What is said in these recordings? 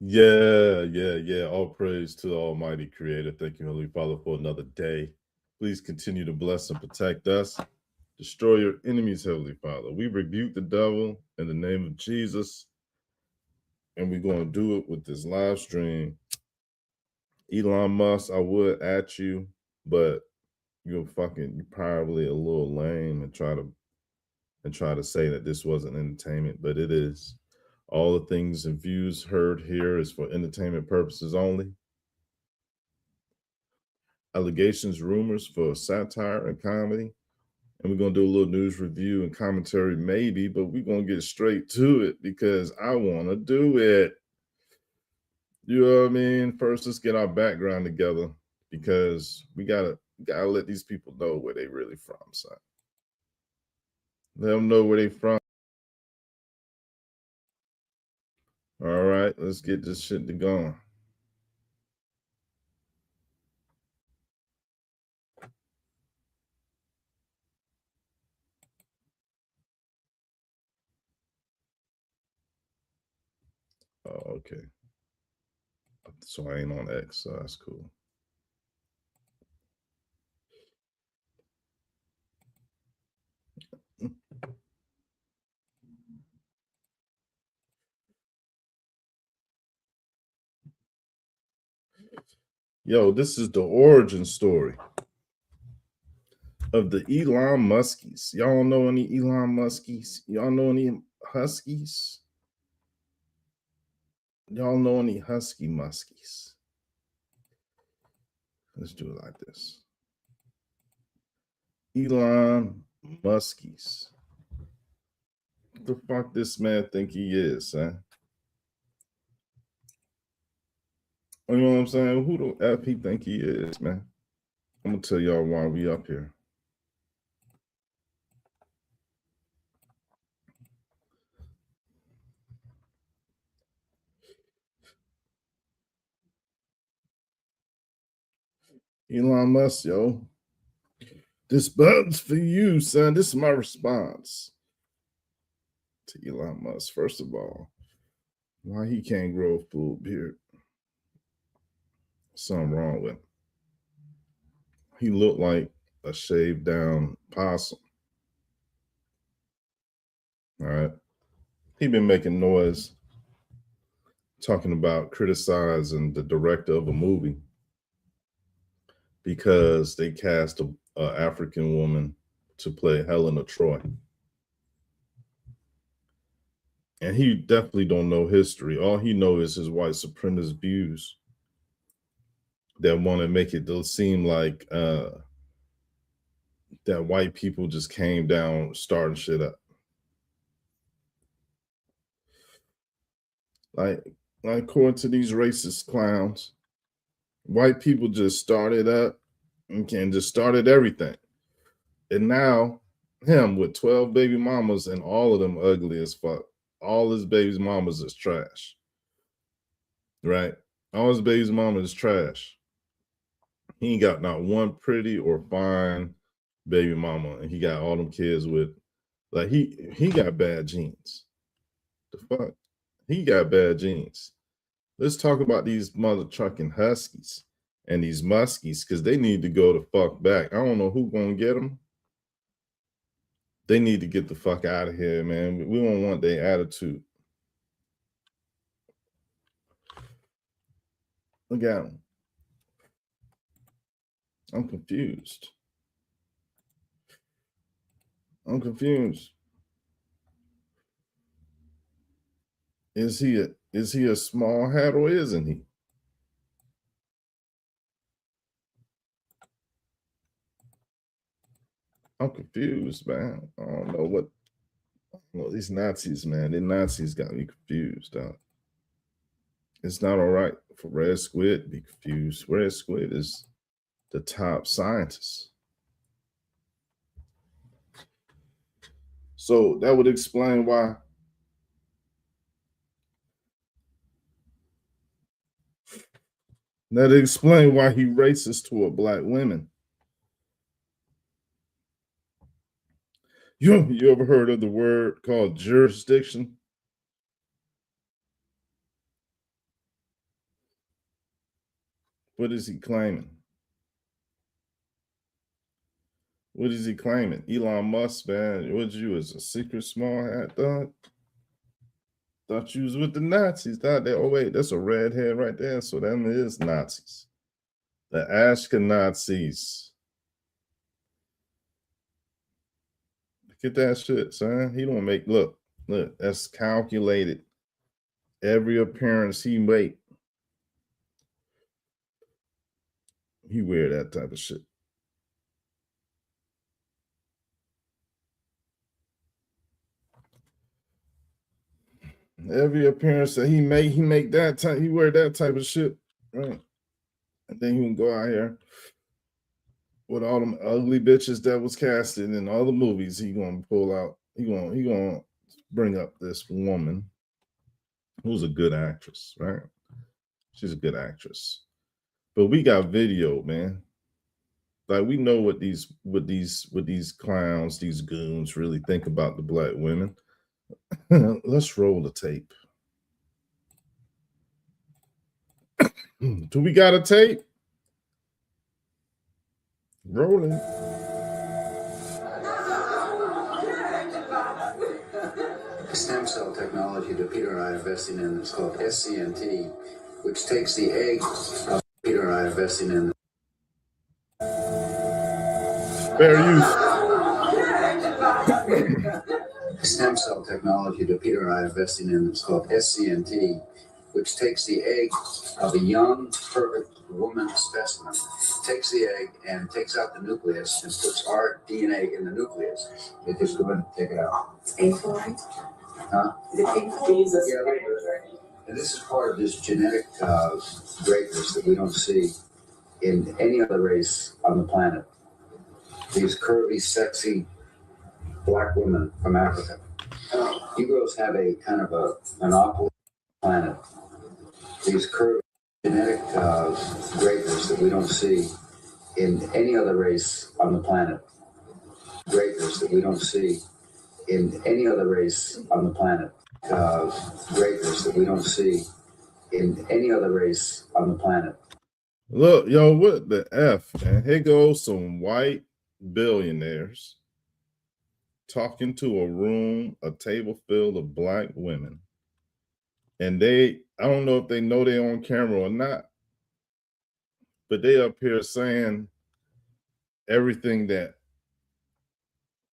Yeah. All praise to the Almighty Creator. Thank you, Heavenly Father, for another day. Please continue to bless and protect us. Destroy your enemies, Heavenly Father. We rebuke the devil in the name of Jesus, and we're going to do it with this live stream. Elon Musk, I would at you, but you're probably a little lame and try to say that this wasn't entertainment, but it is. All the things and views heard here is for entertainment purposes only. Allegations, rumors for satire and comedy. And we're going to do a little news review and commentary, maybe, but we're going to get straight to it because I want to do it. You know what I mean? First, let's get our background together because we gotta let these people know where they really from, son. Let them know where they from. All right, let's get this shit to going. Oh, okay. So I ain't on X, so that's cool. Yo, this is the origin story of the Elon Muskies. Y'all know any Elon Muskies? Y'all know any Huskies? Y'all know any Husky Muskies? Let's do it like this. Elon Muskies. What the fuck this man think he is, son? You know what I'm saying? Who the F he think he is, man? I'm gonna tell y'all why we up here. Elon Musk, yo. This button's for you, son. This is my response to Elon Musk. First of all, why he can't grow a full beard? Something wrong with him. He looked like a shaved down possum. All right. He been making noise talking about criticizing the director of a movie because they cast a African woman to play Helena Troy. And he definitely don't know history. All he knows is his white supremacist views that want to make it seem like that white people just came down starting shit up. Like, according to these racist clowns, white people just started up and just started everything. And now him with 12 baby mamas and all of them ugly as fuck. All his baby's mamas is trash. Right? All his baby's mama is trash. He ain't got not one pretty or fine baby mama, and he got all them kids with like he got bad genes. The fuck? He got bad genes. Let's talk about these mother trucking huskies and these muskies because they need to go the fuck back. I don't know who gonna get them. They need to get the fuck out of here, man. We don't want their attitude. Look at them. I'm confused. I'm confused. Is he a small hat or isn't he? I'm confused, man. I don't know what. Well, these Nazis, man. The Nazis got me confused. It's not all right for Red Squid to be confused. Red Squid is the top scientist. So that would explain why. That explain why he racist toward black women. You ever heard of the word called jurisdiction? What is he claiming? What is he claiming? Elon Musk, man, what you as a secret small hat dog? Thought you was with the Nazis. Thought that, oh wait, that's a redhead right there. So them is Nazis. The Ashkenazis. Look at that shit, son. He don't make, look, that's calculated. Every appearance he make, he wear that type of shit. Every appearance that he make that type, he wear that type of shit, right? And then he can go out here with all them ugly bitches that was casted in all the movies. He gonna pull out. He gonna bring up this woman who's a good actress, right? She's a good actress, but we got video, man. Like we know what these clowns, these goons really think about the black women. Let's roll the tape. Do we got a tape? Rolling. Stem cell technology that Peter and I are investing in is called SCNT, which takes the egg of Peter and I are investing in. Fair use. Stem cell technology that Peter and I are investing in is called SCNT, which takes the egg of a young, perfect woman specimen, takes the egg and takes out the nucleus and puts our DNA in the nucleus. It just go ahead and take it out. Painful, right? Huh? Is it painful? Jesus. Yeah, and this is part of this genetic greatness that we don't see in any other race on the planet. These curvy, sexy black women from Africa. You girls have a kind of an awful planet. These curvy genetic greatness that we don't see in any other race on the planet. Greatness that we don't see in any other race on the planet. Greatness that we don't see in any other race on the planet. Look, yo, what the F, man? Here goes some white billionaires talking to a room, a table filled of black women. And I don't know if they know they're on camera or not, but they up here saying everything that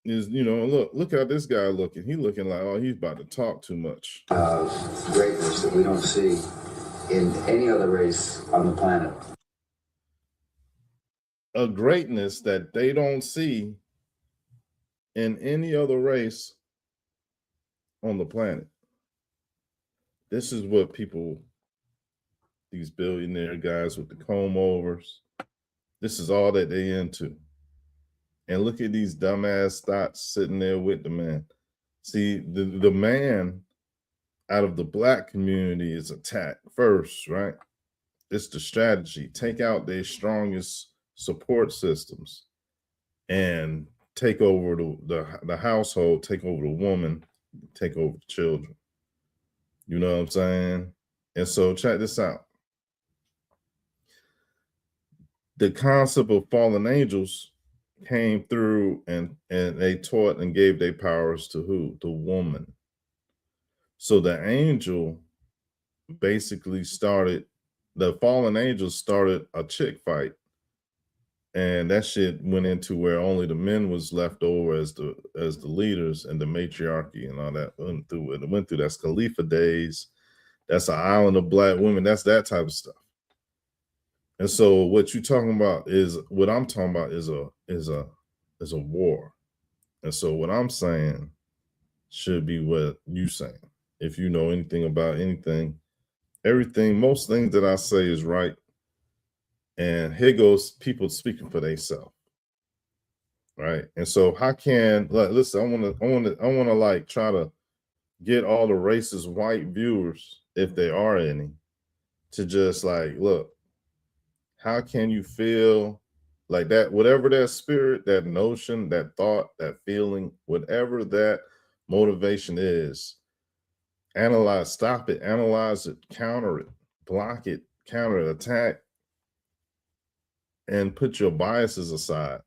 is, look how this guy looking. He looking like, oh, he's about to talk too much. Greatness that we don't see in any other race on the planet. A greatness that they don't see in any other race on the planet. This is what these billionaire guys with the comb overs, this is all that they into. And look at these dumbass thoughts sitting there with the man. See, the man out of the black community is attacked first, right? It's the strategy. Take out their strongest support systems and take over the household, take over the woman, take over the children. You know what I'm saying? And so check this out. The concept of fallen angels came through and they taught and gave their powers to who? The woman. So the angel basically the fallen angels started a chick fight. And that shit went into where only the men was left over as the leaders, and the matriarchy and all that went through. That's Khalifa days. That's an island of black women. That's that type of stuff. And so what I'm talking about is a war. And so what I'm saying should be what you saying. If you know anything about anything, most things that I say is right. And here goes people speaking for themselves, right? And so how can listen? I want to like try to get all the racist white viewers, if there are any, to just like look. How can you feel like that? Whatever that spirit, that notion, that thought, that feeling, whatever that motivation is, analyze, stop it, analyze it, counter it, block it, counter it, attack. and put your biases aside.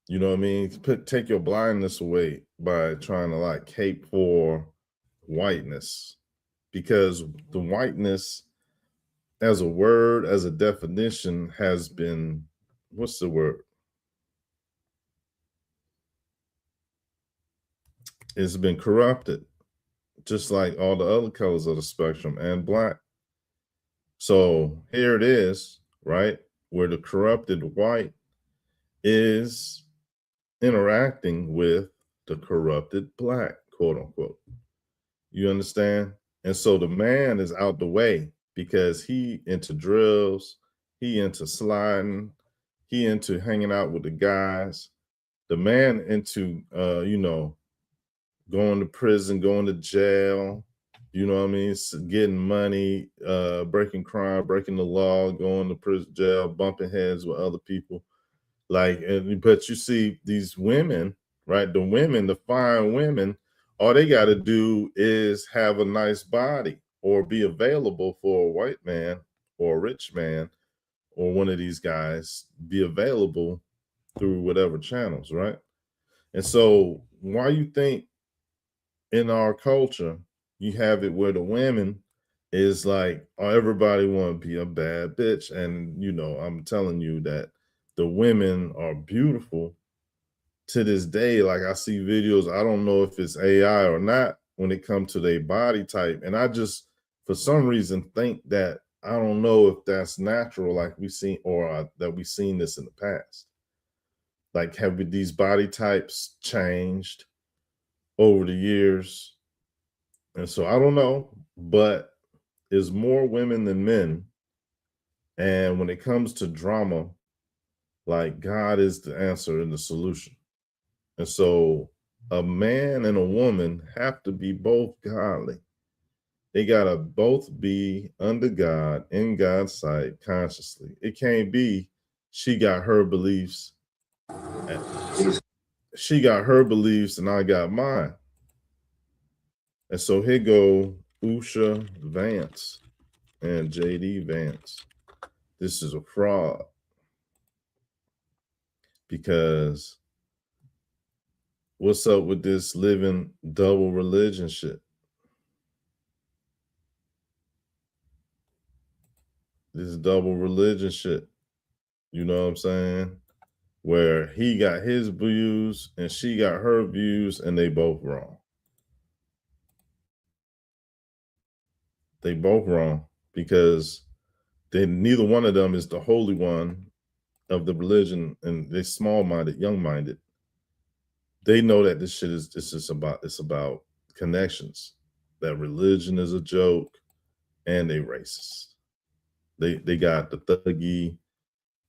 You know what I mean? Take your blindness away by trying to like cape for whiteness, because the whiteness as a word, as a definition, has been, what's the word? It's been corrupted, just like all the other colors of the spectrum and black. So here it is, right? Where the corrupted white is interacting with the corrupted black, quote unquote. You understand? And so the man is out the way because he into drills, he into sliding, he into hanging out with the guys. The man into going to prison, going to jail, you know what I mean, getting money, breaking crime, breaking the law, going to prison, jail, bumping heads with other people. Like, but you see these women, right? The women, the fine women, all they got to do is have a nice body or be available for a white man or a rich man or one of these guys, be available through whatever channels, right? And so why you think in our culture you have it where the women is like, oh, everybody want to be a bad bitch. And I'm telling you that the women are beautiful to this day. Like, I see videos, I don't know if it's AI or not, when it comes to their body type. And I just, for some reason, think that, I don't know if that's natural, like we seen, or that we seen this in the past. Like, have these body types changed over the years? And so I don't know, but there's more women than men. And when it comes to drama, like, God is the answer and the solution. And so a man and a woman have to be both godly. They got to both be under God, in God's sight, consciously. It can't be she got her beliefs. She got her beliefs and I got mine. And so here go Usha Vance and JD Vance. This is a fraud, because what's up with this living double religion shit? This double religion shit. You know what I'm saying? Where he got his views and she got her views, and they both wrong. They both wrong because neither one of them is the holy one of the religion, and they're small-minded, young-minded. They know that this shit is it's about connections. That religion is a joke, and they racist. They got the thuggy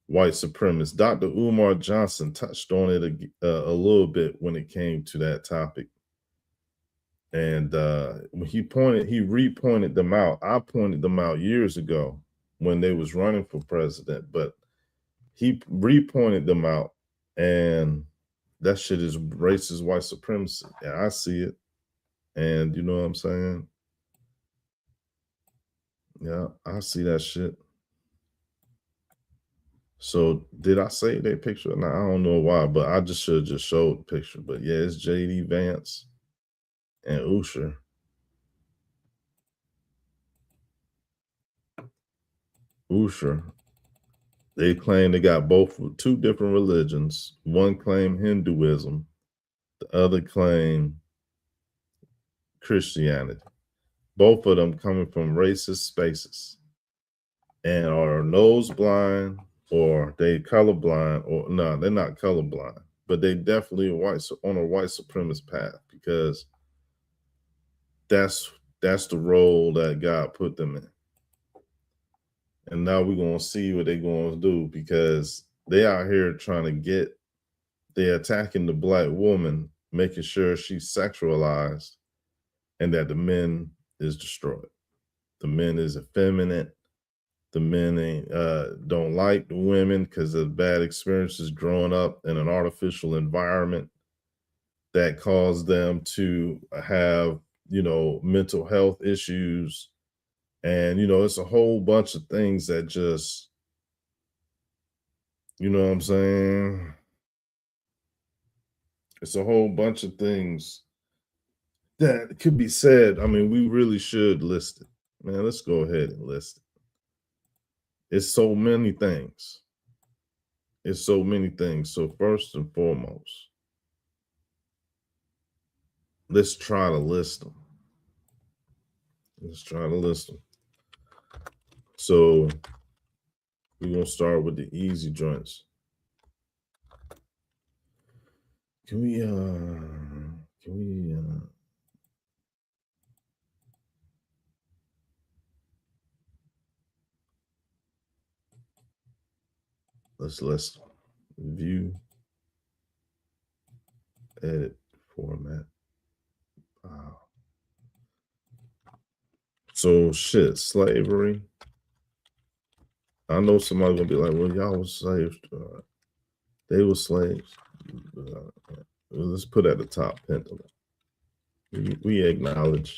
white supremacist. Dr. Umar Johnson touched on it a little bit when it came to that topic. And when he repointed them out. I pointed them out years ago when they was running for president, but he repointed them out, and that shit is racist white supremacy. And I see it. And you know what I'm saying? Yeah, I see that shit. So did I say that picture? Now, I don't know why, but I just should have just showed the picture. But yeah, it's JD Vance and Usher. Usher. They claim they got both two different religions. One claim Hinduism, the other claim Christianity. Both of them coming from racist spaces, and are nose blind, or they colorblind, or no, they're not colorblind, but they definitely on a white supremacist path, because that's the role that God put them in. And now we're gonna see what they're gonna do, because they out here trying to they're attacking the black woman, making sure she's sexualized, and that the men is destroyed. The men is effeminate. The men don't like the women because of bad experiences growing up in an artificial environment that caused them to have, mental health issues. And, it's a whole bunch of things that just You know what I'm saying? It's a whole bunch of things that could be said. I mean, we really should list it. Man, let's go ahead and list it. It's so many things. It's so many things. So first and foremost, let's try to list them. Let's try to list them. So we're gonna start with the easy joints. Can we let's list view, edit, format. Wow. So shit, slavery. I know somebody gonna be like, "Well, y'all was slaves. They were slaves." Let's put at the top pendulum. We acknowledge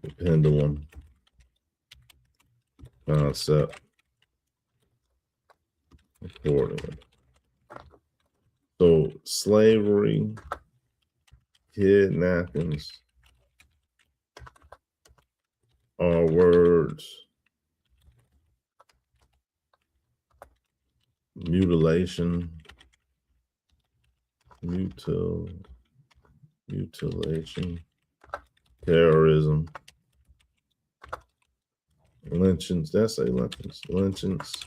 the pendulum concept accordingly. So slavery, kidnappings are words. Mutilation, mutilation, terrorism, lynchings. Did I say lynchings? Lynchings,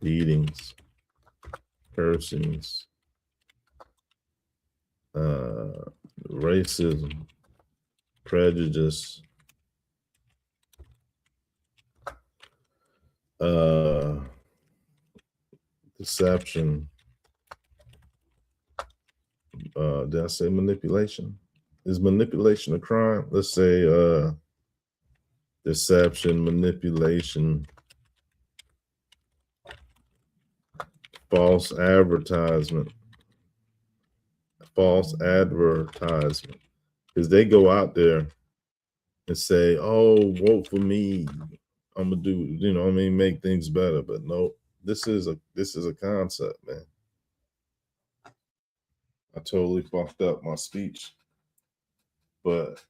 beatings, cursings, racism, prejudice, deception. Did I say manipulation? Is manipulation a crime? Let's say deception, manipulation, false advertisement. Because they go out there and say, "Oh, vote for me. I'm gonna do, you know what I mean, make things better." But no, this is a concept, man. I totally fucked up my speech. But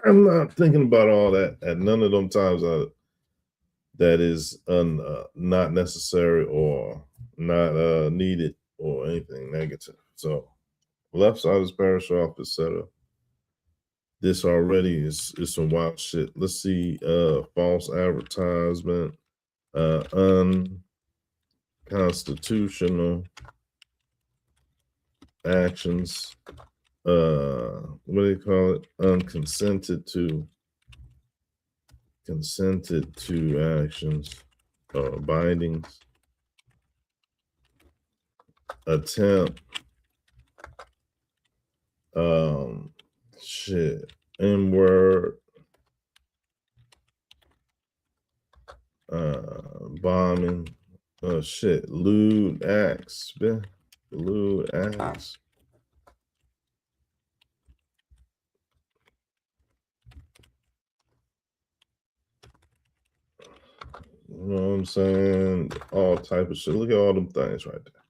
I'm not thinking about all that at none of them times that is not necessary or not needed or anything negative. So left side is parish office setup. This already is some wild shit. Let's see, false advertisement, unconstitutional actions, what do you call it? Consented to actions, bindings, attempt, shit, N-word, bombing, shit, lewd acts, man. Lewd acts. You know what I'm saying? All type of shit. Look at all them things right there.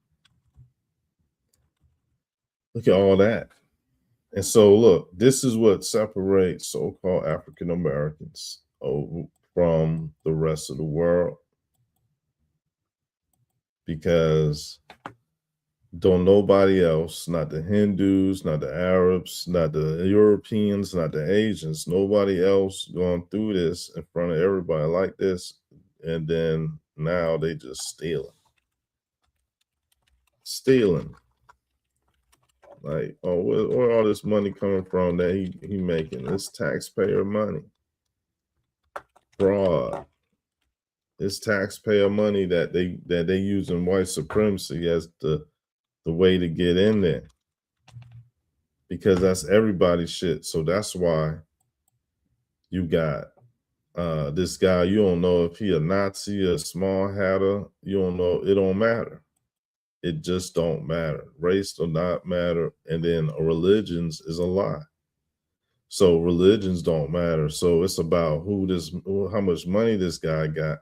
Look at all that. And so, look, this is what separates so-called African Americans from the rest of the world. Because don't nobody else, not the Hindus, not the Arabs, not the Europeans, not the Asians, nobody else going through this in front of everybody like this. And then now they just stealing. Like, oh, where all this money coming from that he making? It's taxpayer money. Fraud. It's taxpayer money that they using white supremacy as the way to get in there. Because that's everybody's shit. So that's why you got this guy, you don't know if he a Nazi, a small hatter, you don't know, it don't matter. It just don't matter. Race do not matter. And then religions is a lie. So religions don't matter. So it's about how much money this guy got,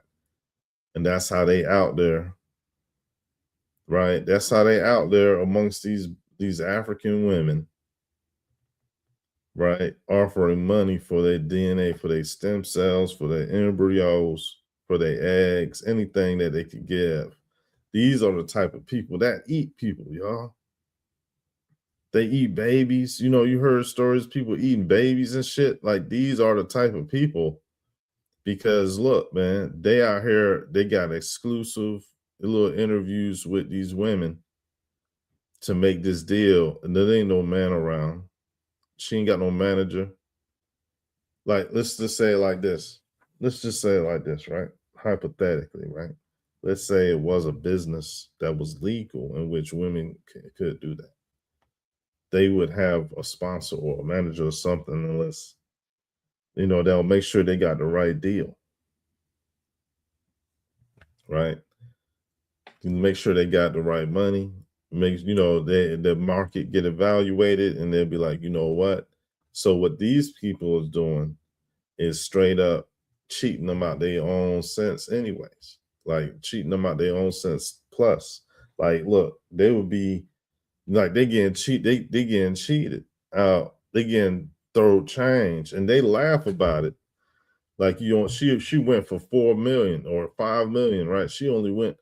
and that's how they out there, right? That's how they out there amongst these African women, right? Offering money for their DNA, for their stem cells, for their embryos, for their eggs, anything that they could give. These are the type of people that eat people, y'all. They eat babies. You know, you heard stories, people eating babies and shit. Like, these are the type of people, because look, man, they out here, they got exclusive little interviews with these women to make this deal, and there ain't no man around. She ain't got no manager. Like, let's just say it like this. Let's just say it like this, right? Hypothetically, right? Let's say it was a business that was legal in which women could do that. They would have a sponsor or a manager or something, unless, they'll make sure they got the right deal, right? Make sure they got the right money, make, the market get evaluated, and they'll be like, you know what? So what these people is doing is straight up cheating them out their own sense anyways. Like, cheating them out their own sense plus. Like, look, they would be like, they getting cheated out, they getting throw change, and they laugh about it. Like, she went for 4 million or 5 million, right? She only went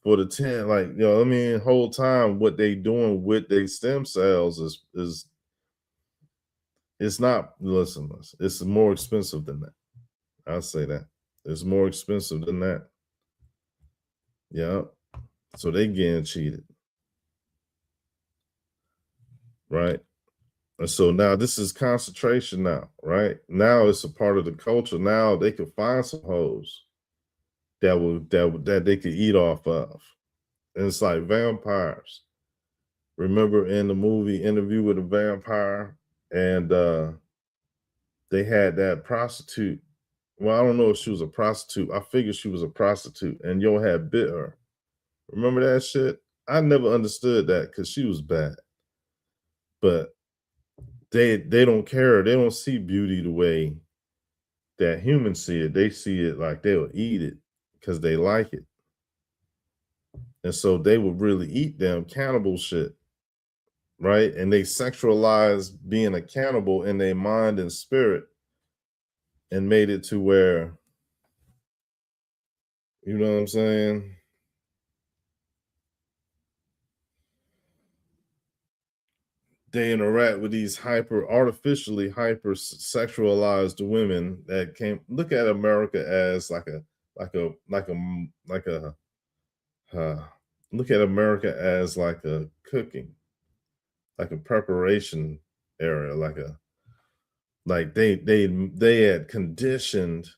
for the 10. Like, I mean, whole time what they doing with their stem cells is it's not, listen, it's more expensive than that. I'll say that. It's more expensive than that. Yeah. So they getting cheated. Right. And so now this is concentration now, right? Now it's a part of the culture. Now they can find some hoes that they could eat off of. And it's like vampires. Remember in the movie Interview with a Vampire, and they had that prostitute. Well, I don't know if she was a prostitute. I figured she was a prostitute, and Yo had bit her. Remember that shit? I never understood that because she was bad. But they don't care. They don't see beauty the way that humans see it. They see it like they'll eat it because they like it. And so they would really eat them cannibal shit, right? And they sexualized being a cannibal in their mind and spirit, and made it to where, you know what I'm saying? They interact with these artificially hyper sexualized women that came. Look at America as like a look at America as like a cooking, like a preparation area, like they had conditioned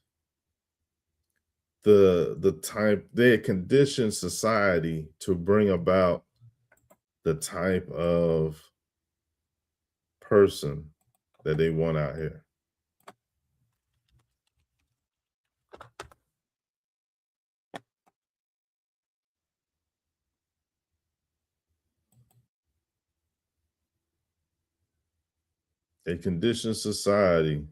they had conditioned society to bring about the type of person that they want out here. They condition society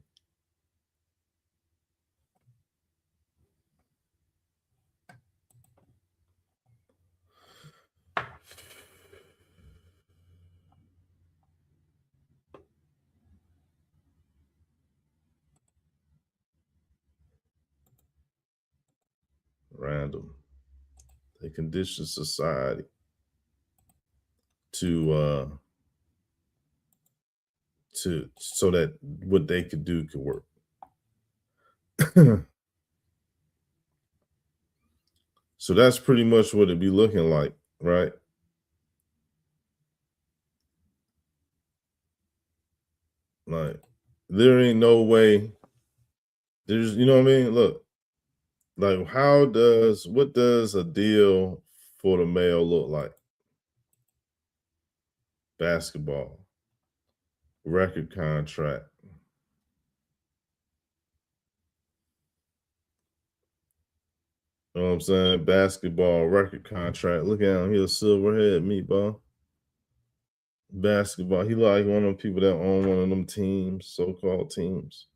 random. They condition society to so that what they could do could work. So that's pretty much what it'd be looking like, right? Like, there ain't no way. There's, you know what I mean? Look, like, what does a deal for the male look like? Basketball, record contract. You know what I'm saying? Basketball, record contract. Look at him, he's a silverhead meatball. basketball. He like one of them people that own one of them teams, so-called teams.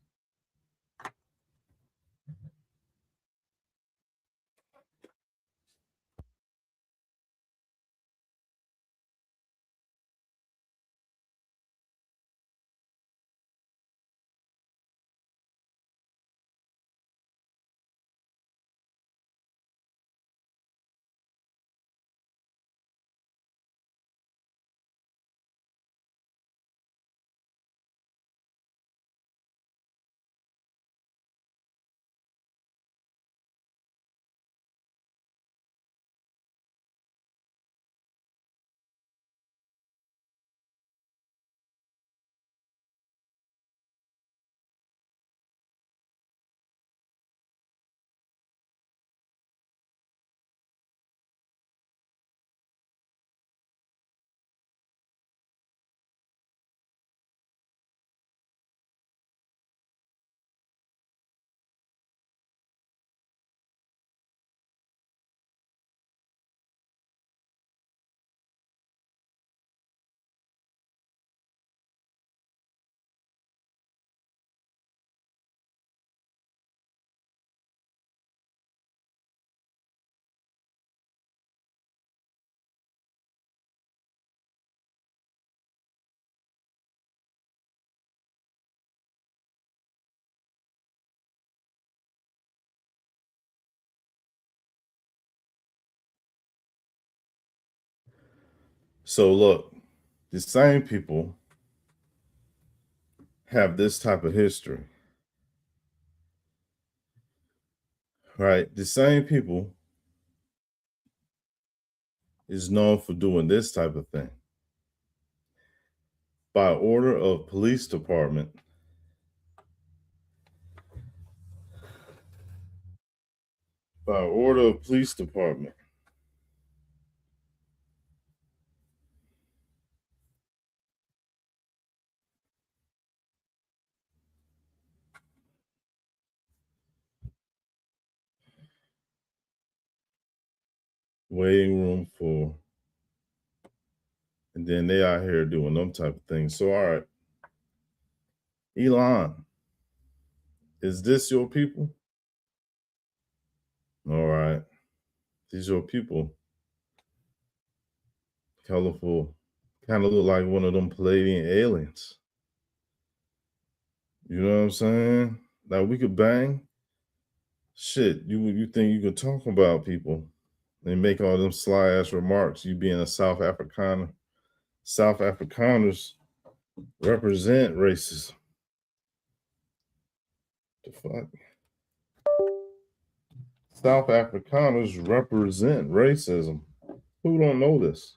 So look, the same people have this type of history, right? The same people is known for doing this type of thing. By order of police department, by order of police department, waiting room for, and then they out here doing them type of things. So, all right, Elon, is this your people? All right, these your people. Colorful, kind of look like one of them Palladian aliens. You know what I'm saying? Like we could bang. Shit, you think you could talk about people and make all them sly ass remarks? You being a South Africaner. South Afrikaners represent racism. The fuck? South Afrikaners represent racism. Who don't know this?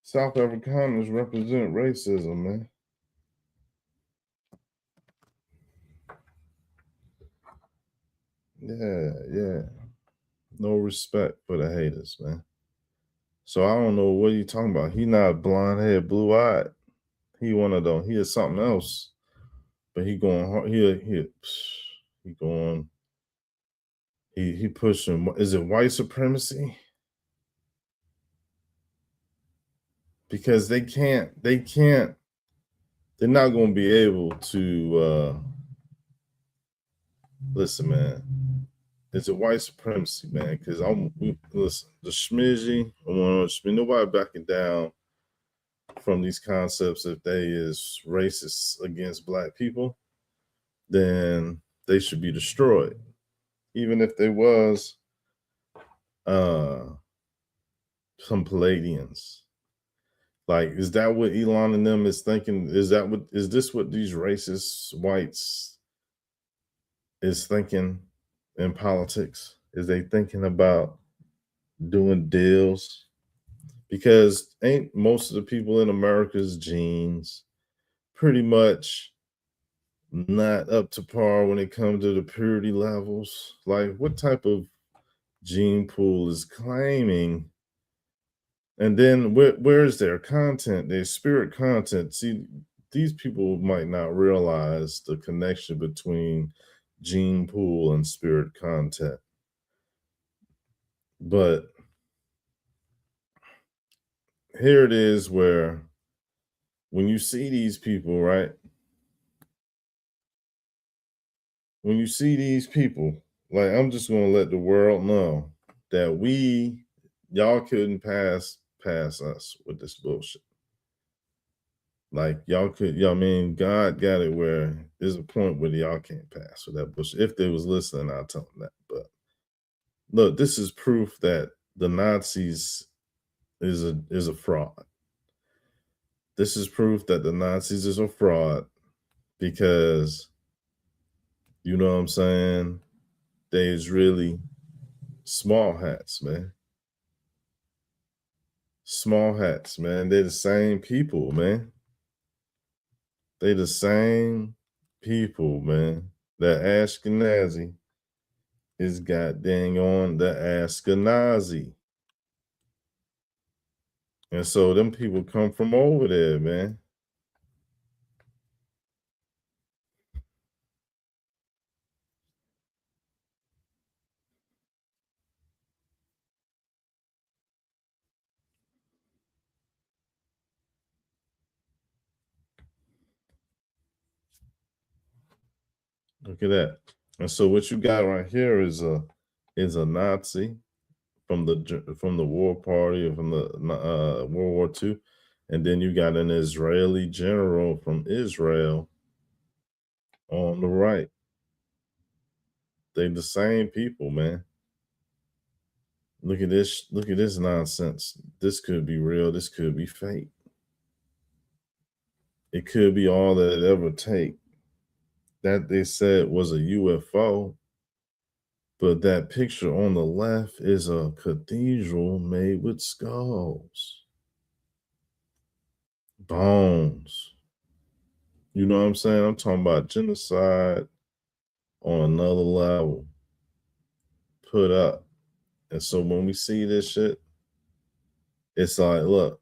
South Afrikaners represent racism, man. Yeah. No respect for the haters, man. So I don't know what you talking about. He not blonde head, blue eyed. He one of them. He is something else. But he going hard. He going. He pushing. Is it white supremacy? Because they can't. They're not going to be able to. Listen, man. It's a white supremacy, man. Because listen. The Schmizzy, nobody backing down from these concepts. If they is racist against black people, then they should be destroyed. Even if there was some Palladians. Like, is that what Elon and them is thinking? Is this what these racist whites is thinking in politics? Is they thinking about doing deals? Because ain't most of the people in America's genes pretty much not up to par when it comes to the purity levels? Like, what type of gene pool is claiming? And then where's their content, their spirit content? See, these people might not realize the connection between gene pool and spirit content. But here it is where when you see these people, right? When you see these people, like, I'm just gonna let the world know that y'all couldn't pass us with this bullshit. Like, y'all mean God got it where there's a point where y'all can't pass with that bullshit. If they was listening, I'll tell them that. But look, this is proof that the Nazis is a fraud. This is proof that the Nazis is a fraud because, you know what I'm saying, there's really small hats, man. Small hats, man. They're the same people, man. They the same people, man. That Ashkenazi is goddamn on the Ashkenazi. And so them people come from over there, man. Look at that. And so what you got right here is a Nazi from the war party or from the World War II, and then you got an Israeli general from Israel on the right. They the same people, man. Look at this. Look at this nonsense. This could be real. This could be fake. It could be all that it ever take. That they said was a UFO, but that picture on the left is a cathedral made with skulls, bones. You know what I'm saying? I'm talking about genocide on another level, put up. And so when we see this shit, it's like, look,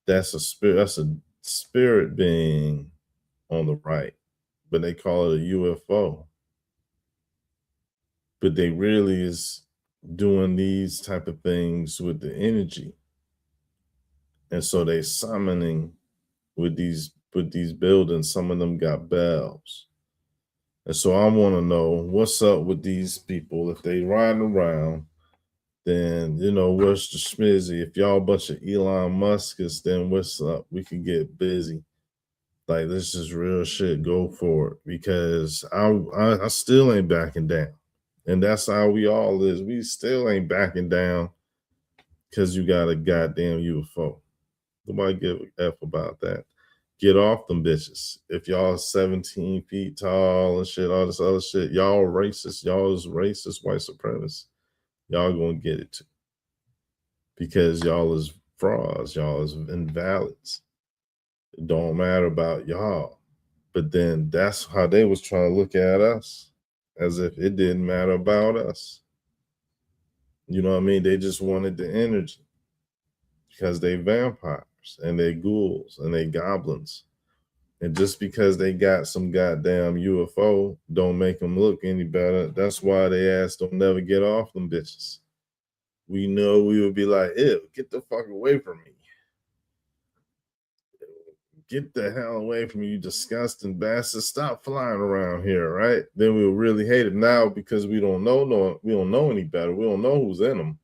that's a spirit being on the right, but they call it a UFO. But they really is doing these type of things with the energy. And so they summoning with these buildings. Some of them got bells. And so I want to know what's up with these people. If they riding around, then, you know, what's the schmizzy? If y'all a bunch of Elon Muskers, then what's up? We can get busy. Like, this is real shit. Go for it. Because I still ain't backing down. And that's how we all is. We still ain't backing down because you got a goddamn UFO. Nobody give a F about that. Get off them bitches. If y'all 17 feet tall and shit, all this other shit, y'all racist. Y'all is racist, white supremacists. Y'all gonna get it too. Because y'all is frauds. Y'all is invalids. It don't matter about y'all. But then that's how they was trying to look at us, as if it didn't matter about us. You know what I mean? They just wanted the energy because they vampires and they ghouls and they goblins. And just because they got some goddamn UFO don't make them look any better. That's why they ass don't never get off them bitches. We know we would be like, ew, get the fuck away from me. Get the hell away from me, you disgusting bastard. Stop flying around here, right? Then we'll really hate it. Now because we don't know any better. We don't know who's in them.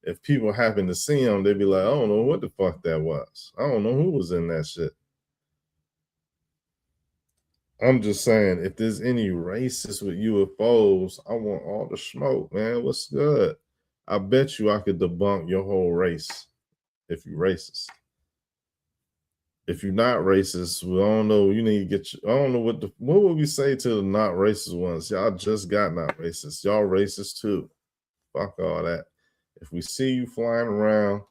If people happen to see them, they'd be like, I don't know what the fuck that was. I don't know who was in that shit. I'm just saying, if there's any racists with UFOs, I want all the smoke, man. What's good? I bet you I could debunk your whole race if you're racist. If you're not racist, well, I don't know. You need to get. I don't know what would we say to the not racist ones? Y'all just got not racist. Y'all racist too. Fuck all that. If we see you flying around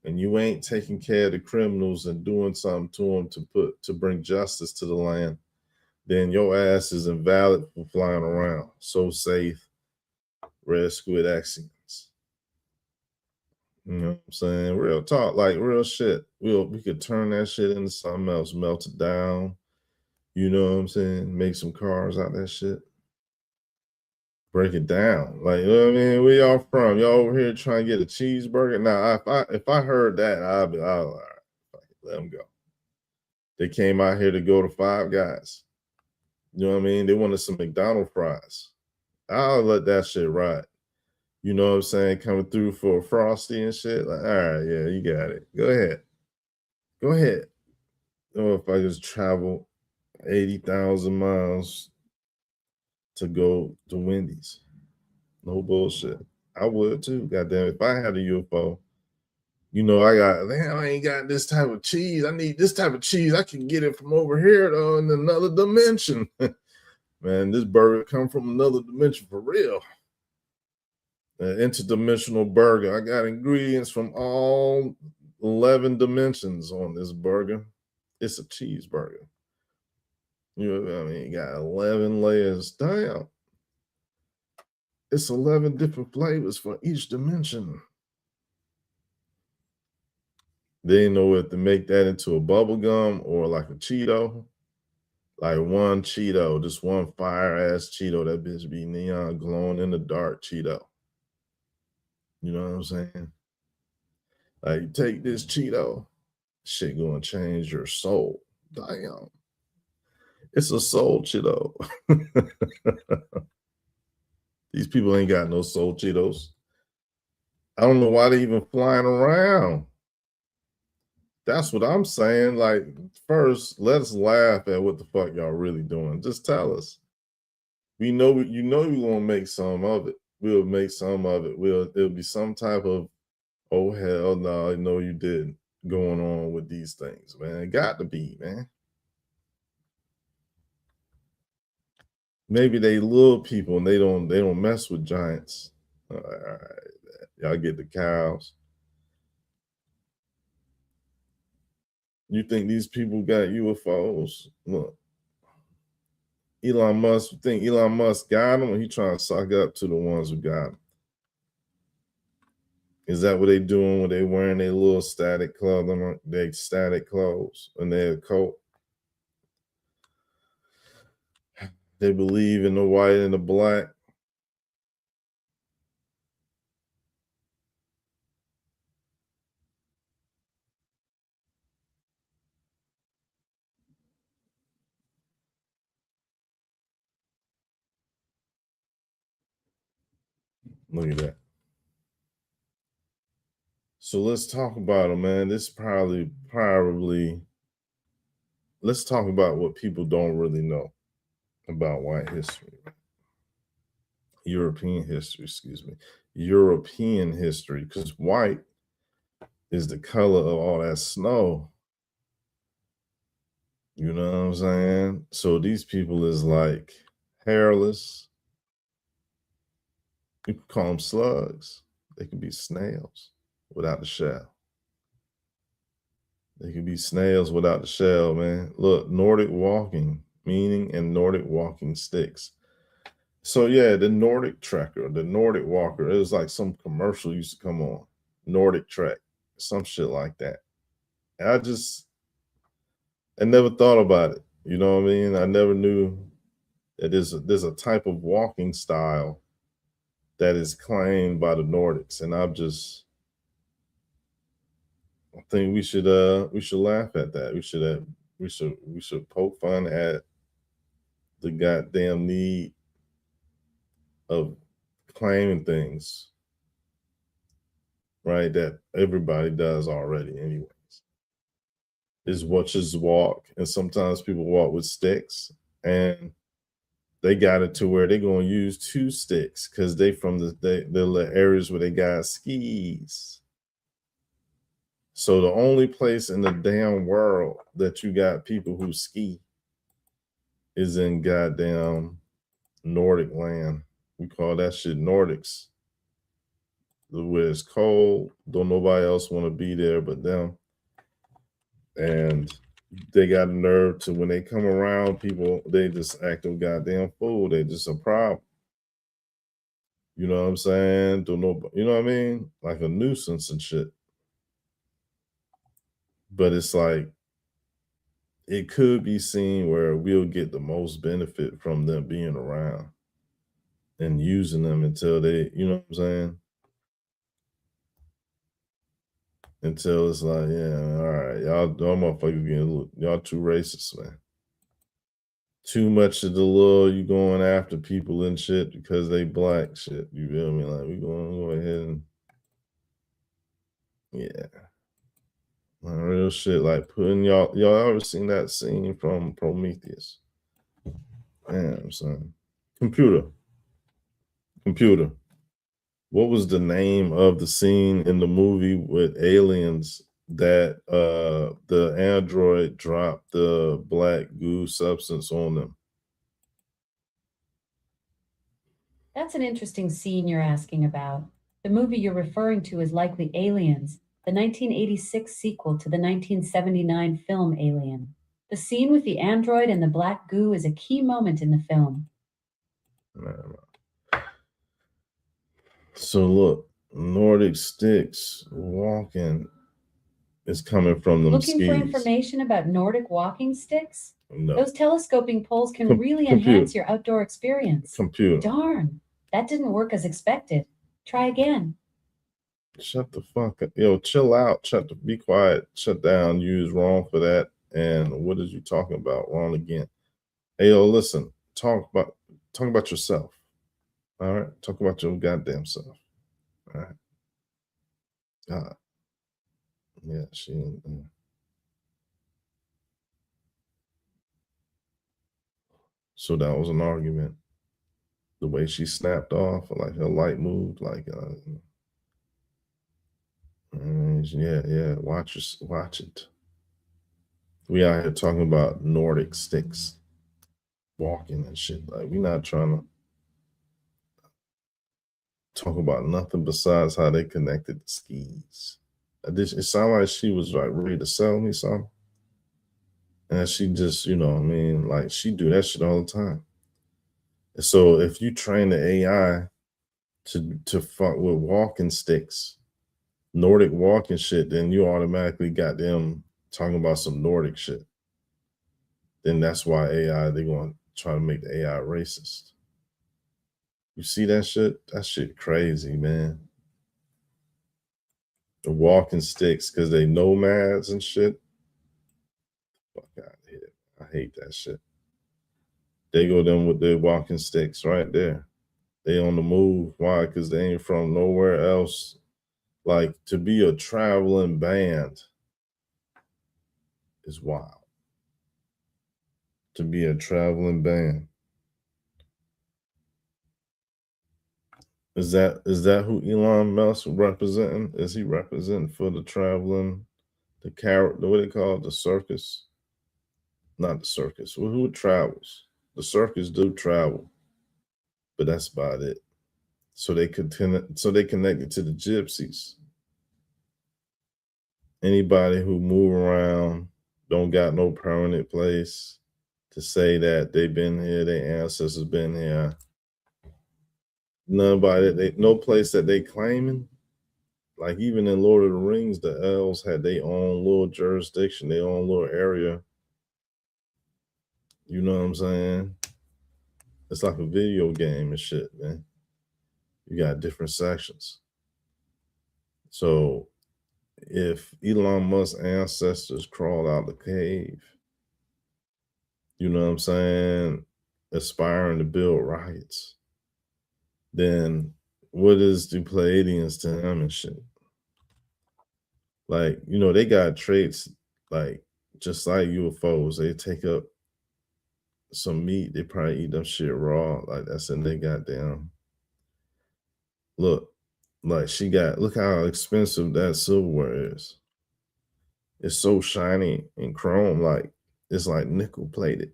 and you ain't taking care of the criminals and doing something to them to bring justice to the land, then your ass is invalid for flying around. So safe, red squid axioms. You know what I'm saying? Real talk, like real shit. We could turn that shit into something else, melt it down, You know what I'm saying? Make some cars out of that shit. Break it down. Like, you know what I mean? Where y'all from? Y'all over here trying to get a cheeseburger? Now, if I heard that, I'll all right, fuck it, let them go. They came out here to go to Five Guys. You know what I mean? They wanted some McDonald's fries. I'll let that shit ride. You know what I'm saying? Coming through for a Frosty and shit. Like, all right, yeah, you got it. Go ahead. Go ahead. Or if I just travel 80,000 miles to go to Wendy's. No bullshit. I would too. Goddamn, if I had a UFO, you know, I ain't got this type of cheese. I need this type of cheese. I can get it from over here though in another dimension. Man, this burger come from another dimension for real. An interdimensional burger. I got ingredients from all 11 dimensions on this burger. It's a cheeseburger. You know what I mean? You got 11 layers. Damn. It's 11 different flavors for each dimension. They didn't know if to make that into a bubble gum or like a Cheeto. Like one Cheeto, just one fire ass Cheeto. That bitch be neon glowing in the dark Cheeto. You know what I'm saying? Like, take this Cheeto. Shit gonna change your soul. Damn. It's a soul Cheeto. These people ain't got no soul Cheetos. I don't know why they even flying around. That's what I'm saying. Like, first, let's laugh at what the fuck y'all really doing. Just tell us. We know you know we're gonna make some of it. We'll make some of it. It'll be some type of oh hell no, no, you didn't going on with these things, man. It got to be, man. Maybe they little people and they don't mess with giants. All right, y'all get the cows. You think these people got UFOs? Look, Elon Musk. You think Elon Musk got them, or he trying to suck up to the ones who got them? Is that what they doing when they wearing their little static clothing, their static clothes, and their coat? They believe in the white and the black. Look at that. So let's talk about them, man. This probably let's talk about what people don't really know about white history. European history, excuse me. European history, because white is the color of all that snow. You know what I'm saying? So these people is like hairless. You can call them slugs. They can be snails without the shell. They can be snails without the shell, man. Look, Nordic walking, meaning and Nordic walking sticks. So yeah, the Nordic Trekker, the Nordic Walker. It was like some commercial used to come on. Nordic Trek, some shit like that. And I never thought about it. You know what I mean? I never knew that there's a type of walking style that is claimed by the Nordics. And I think we should laugh at that. We should poke fun at the goddamn need of claiming things, right? That everybody does already, anyways. Is watches walk, and sometimes people walk with sticks, and they got it to where they're gonna use two sticks because they from the areas where they got skis. So the only place in the damn world that you got people who ski is in goddamn Nordic land. We call that shit Nordics. Where it's cold, don't nobody else want to be there but them. And they got a nerve to when they come around people, they just act a goddamn fool. They just a problem. You know what I'm saying? Don't know, you know what I mean? Like a nuisance and shit. But it's like it could be seen where we'll get the most benefit from them being around and using them until they, you know what I'm saying? Until it's like, yeah, all right, y'all motherfuckers y'all too racist, man. Too much of the little you going after people and shit because they black shit. You feel me? Like we gonna go ahead and yeah. Real shit, like putting y'all ever seen that scene from Prometheus? Damn, son. Computer. What was the name of the scene in the movie with aliens that the android dropped the black goo substance on them? That's an interesting scene you're asking about. The movie you're referring to is likely Aliens, the 1986 sequel to the 1979 film Alien. The scene with the android and the black goo is a key moment in the film. So look, Nordic sticks walking is coming from them Looking for skis. information about Nordic walking sticks? No. Those telescoping poles can really enhance your outdoor experience. Computer. Darn, that didn't work as expected. Try again. Shut the fuck up. Yo, chill out. Be quiet. Shut down. You was wrong for that. And what is you talking about? Wrong again. Hey, yo, listen. Talk about yourself. All right? Talk about your goddamn self. All right? God. Yeah, she ain't. So that was an argument. The way she snapped off, like her light moved, like yeah, watch it. We out here talking about Nordic sticks, walking and shit. Like we not trying to talk about nothing besides how they connected the skis. It sounded like she was like ready to sell me something, and she just, you know what I mean, like she do that shit all the time. And so if you train the AI to fuck with walking sticks, Nordic walking shit, then you automatically got them talking about some Nordic shit. Then that's why AI, they're going to try to make the AI racist. You see that shit? That shit crazy, man. The walking sticks because they nomads and shit. Fuck out of here. I hate that shit. They go them with their walking sticks right there. They on the move. Why? Because they ain't from nowhere else. Like, to be a traveling band is wild. To be a traveling band. Is that who Elon Musk representing? Is he representing for the traveling, the carrot, what they call it, the circus? Not the circus. Well, who travels? The circus do travel, but that's about it. So they connected to the gypsies. Anybody who move around, don't got no permanent place to say that they've been here, their ancestors been here. No place that they claiming. Like even in Lord of the Rings, the elves had their own little jurisdiction, their own little area. You know what I'm saying? It's like a video game and shit, man. You got different sections. So if Elon Musk's ancestors crawled out the cave, you know what I'm saying, aspiring to build rockets, then what is the Pleiadians to him and shit? Like, you know, they got traits like just like UFOs. They take up some meat, they probably eat them shit raw. Like that's in they goddamn. Look, like look how expensive that silverware is. It's so shiny and chrome, like it's like nickel plated.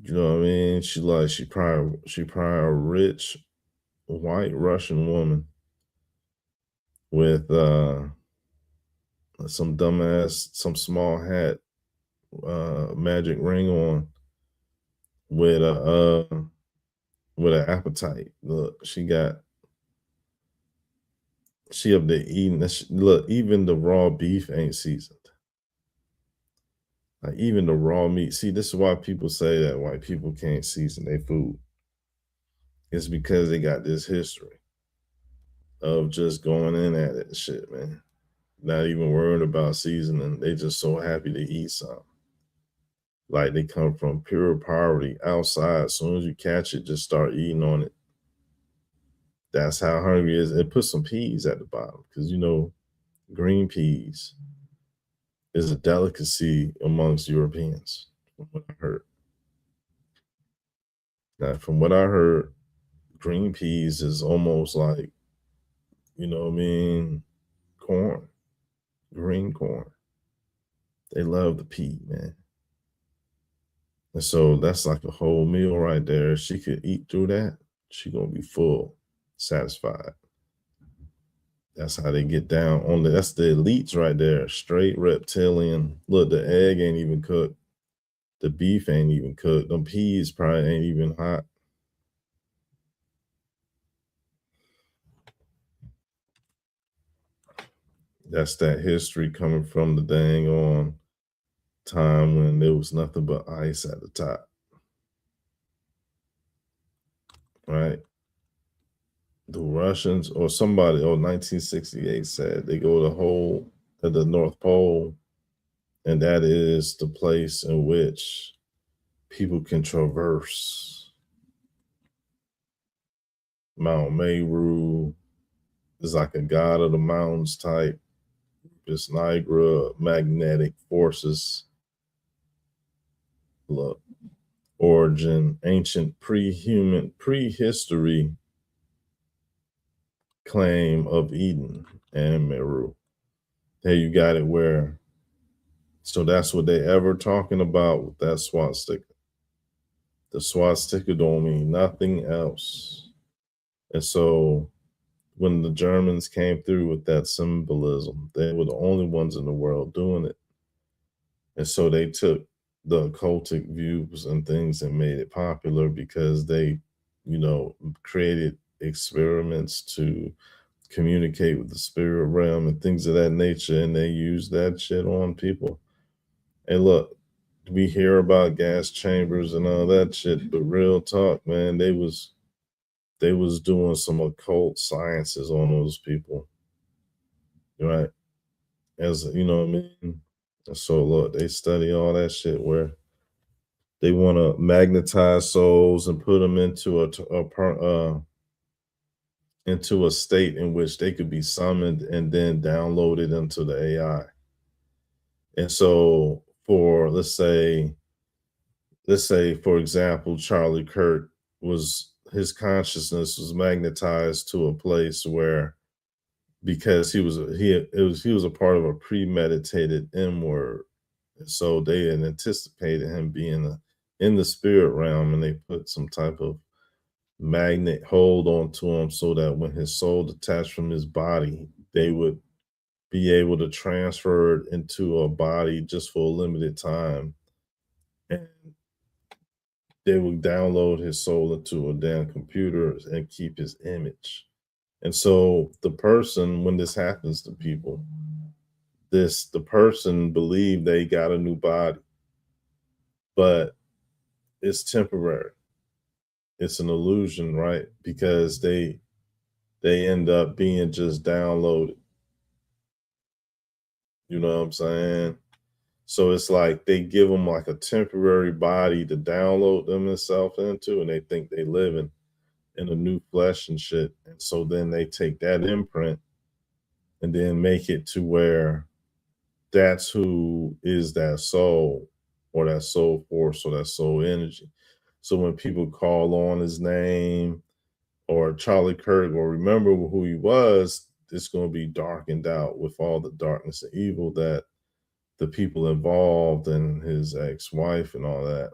You know what I mean? She probably a rich white Russian woman with some dumbass, some small hat, magic ring on with an appetite. Look, she up there eating. Look, even the raw beef ain't seasoned. Like even the raw meat. See, this is why people say that white people can't season their food. It's because they got this history of just going in at it and shit, man. Not even worried about seasoning. They just so happy to eat something. Like they come from pure poverty outside. As soon as you catch it, just start eating on it. That's how hungry it is. And put some peas at the bottom because green peas is a delicacy amongst Europeans, from what I heard. Now, from what I heard, green peas is almost like, corn, green corn. They love the pea, man. And so that's like a whole meal right there. If she could eat through that, she gonna be full, satisfied. That's how they get down on the. That's the elites right there. Straight reptilian. Look, the egg ain't even cooked. The beef ain't even cooked. Them peas probably ain't even hot. That's that history coming from the dang on time when there was nothing but ice at the top. Right? The Russians or somebody, 1968 said they go to the North Pole, and that is the place in which people can traverse Mount Meru. Is like a god of the mountains type. This Niagara magnetic forces. Look, origin, ancient pre-human, prehistory claim of Eden and Meru. Hey, you got it where. So that's what they ever talking about with that swastika. The swastika don't mean nothing else. And so when the Germans came through with that symbolism, they were the only ones in the world doing it. And so they took the occultic views and things and made it popular because they, created experiments to communicate with the spirit realm and things of that nature. And they used that shit on people. And look, we hear about gas chambers and all that shit, but real talk, man, they was doing some occult sciences on those people, right? As you know what I mean. So look, they study all that shit where they want to magnetize souls and put them into into a state in which they could be summoned and then downloaded into the AI. And so for let's say for example, Charlie Kirk his consciousness was magnetized to a place where, because he was a part of a premeditated M word. So they had anticipated him being in the spirit realm, and they put some type of magnet hold onto him so that when his soul detached from his body, they would be able to transfer it into a body just for a limited time. And they would download his soul into a damn computer and keep his image. And so the person, when this happens to people, the person believed they got a new body, but it's temporary. It's an illusion, right? Because they end up being just downloaded. You know what I'm saying? So it's like they give them like a temporary body to download themselves into, and they think they live in a new flesh and shit. And so then they take that imprint and then make it to where that's who is that soul or that soul force or that soul energy. So when people call on his name or Charlie Kirk or remember who he was, it's going to be darkened out with all the darkness and evil that the people involved and his ex-wife and all that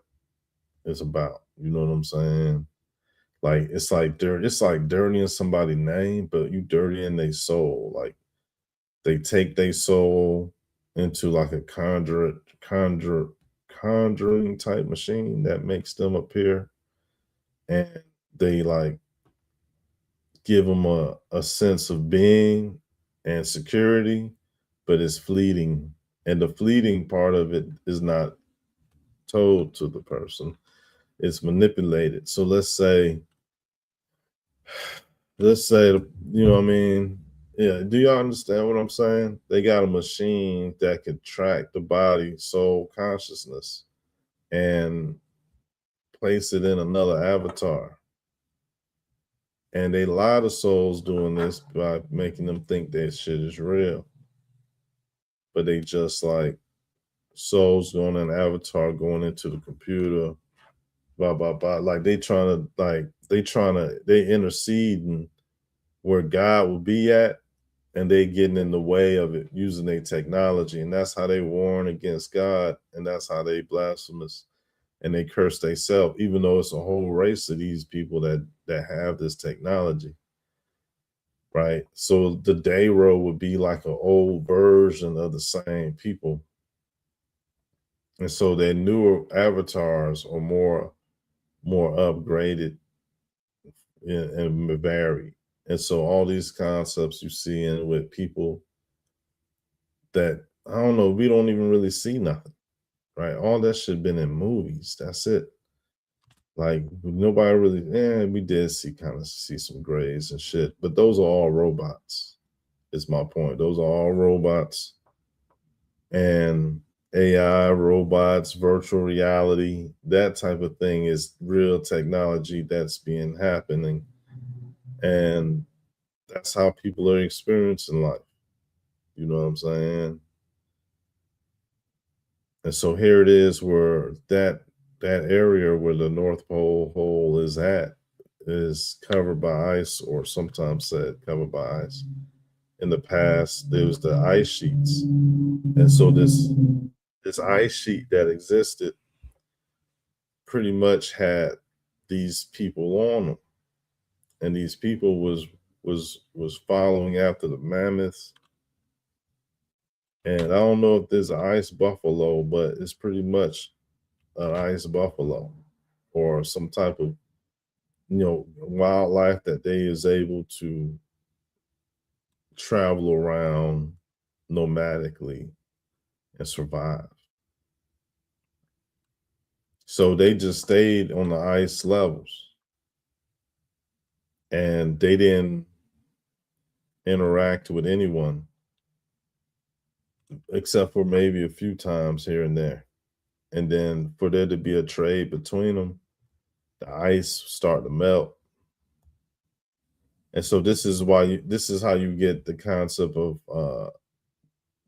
is about. You know what I'm saying? Like it's like dirtying somebody's name, but you dirtying their soul. Like they take their soul into like a conjuring type machine that makes them appear, and they like give them a sense of being and security, but it's fleeting. And the fleeting part of it is not told to the person. It's manipulated. So let's say, you know what I mean? Yeah, do y'all understand what I'm saying? They got a machine that can track the body, soul, consciousness, and place it in another avatar. And they lie to souls doing this by making them think that shit is real. But they just like souls going in avatar, going into the computer, blah, blah, blah. Like they interceding where God will be at, and they getting in the way of it using their technology. And that's how they warn against God, and that's how they blasphemous and they curse themselves, even though it's a whole race of these people that have this technology. Right. So the Dayro would be like an old version of the same people. And so their newer avatars are more upgraded and varied. And so all these concepts you see in with people that, I don't know, we don't even really see nothing, right? All that shit been in movies. That's it. Like nobody really, we did see some grays and shit, but those are all robots, is my point. Those are all robots and AI, robots, virtual reality, that type of thing is real technology that's being happening. And that's how people are experiencing life. You know what I'm saying? And so here it is where that area where the North Pole hole is at is covered by ice, or sometimes said covered by ice. In the past, there was the ice sheets. And so this ice sheet that existed pretty much had these people on them. And these people was following after the mammoths. And I don't know if there's an ice buffalo, but it's pretty much an ice buffalo or some type of, wildlife that they is able to travel around nomadically and survive. So they just stayed on the ice levels and they didn't interact with anyone except for maybe a few times here and there. And then for there to be a trade between them, the ice start to melt. And so this is how you get the concept of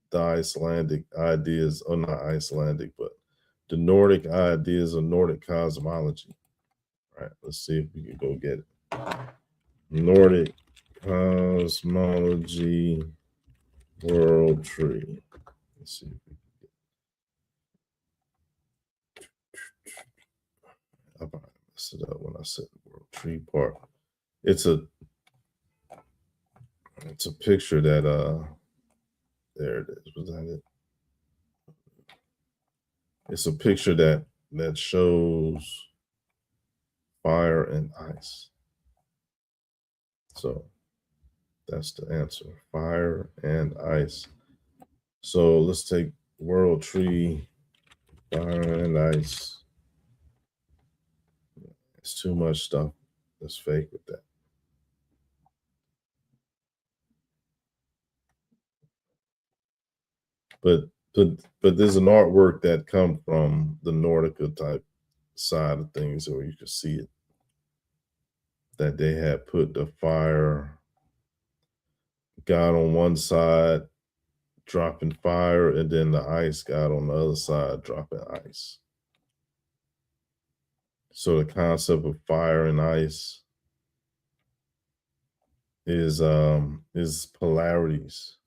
the Icelandic ideas, or not Icelandic, but the Nordic ideas of Nordic cosmology. All right, let's see if we can go get it. Nordic cosmology world tree. Let's see if we can get it. I might mess it up when I said the world tree part. It's a picture that there it is. Was that it? It's a picture that shows fire and ice. So that's the answer. Fire and ice. So let's take world tree, fire and ice. It's too much stuff that's fake with that. But there's an artwork that come from the Nordica type side of things where you can see it. That they had put the fire god on one side dropping fire, and then the ice god on the other side dropping ice. So the concept of fire and ice is polarities.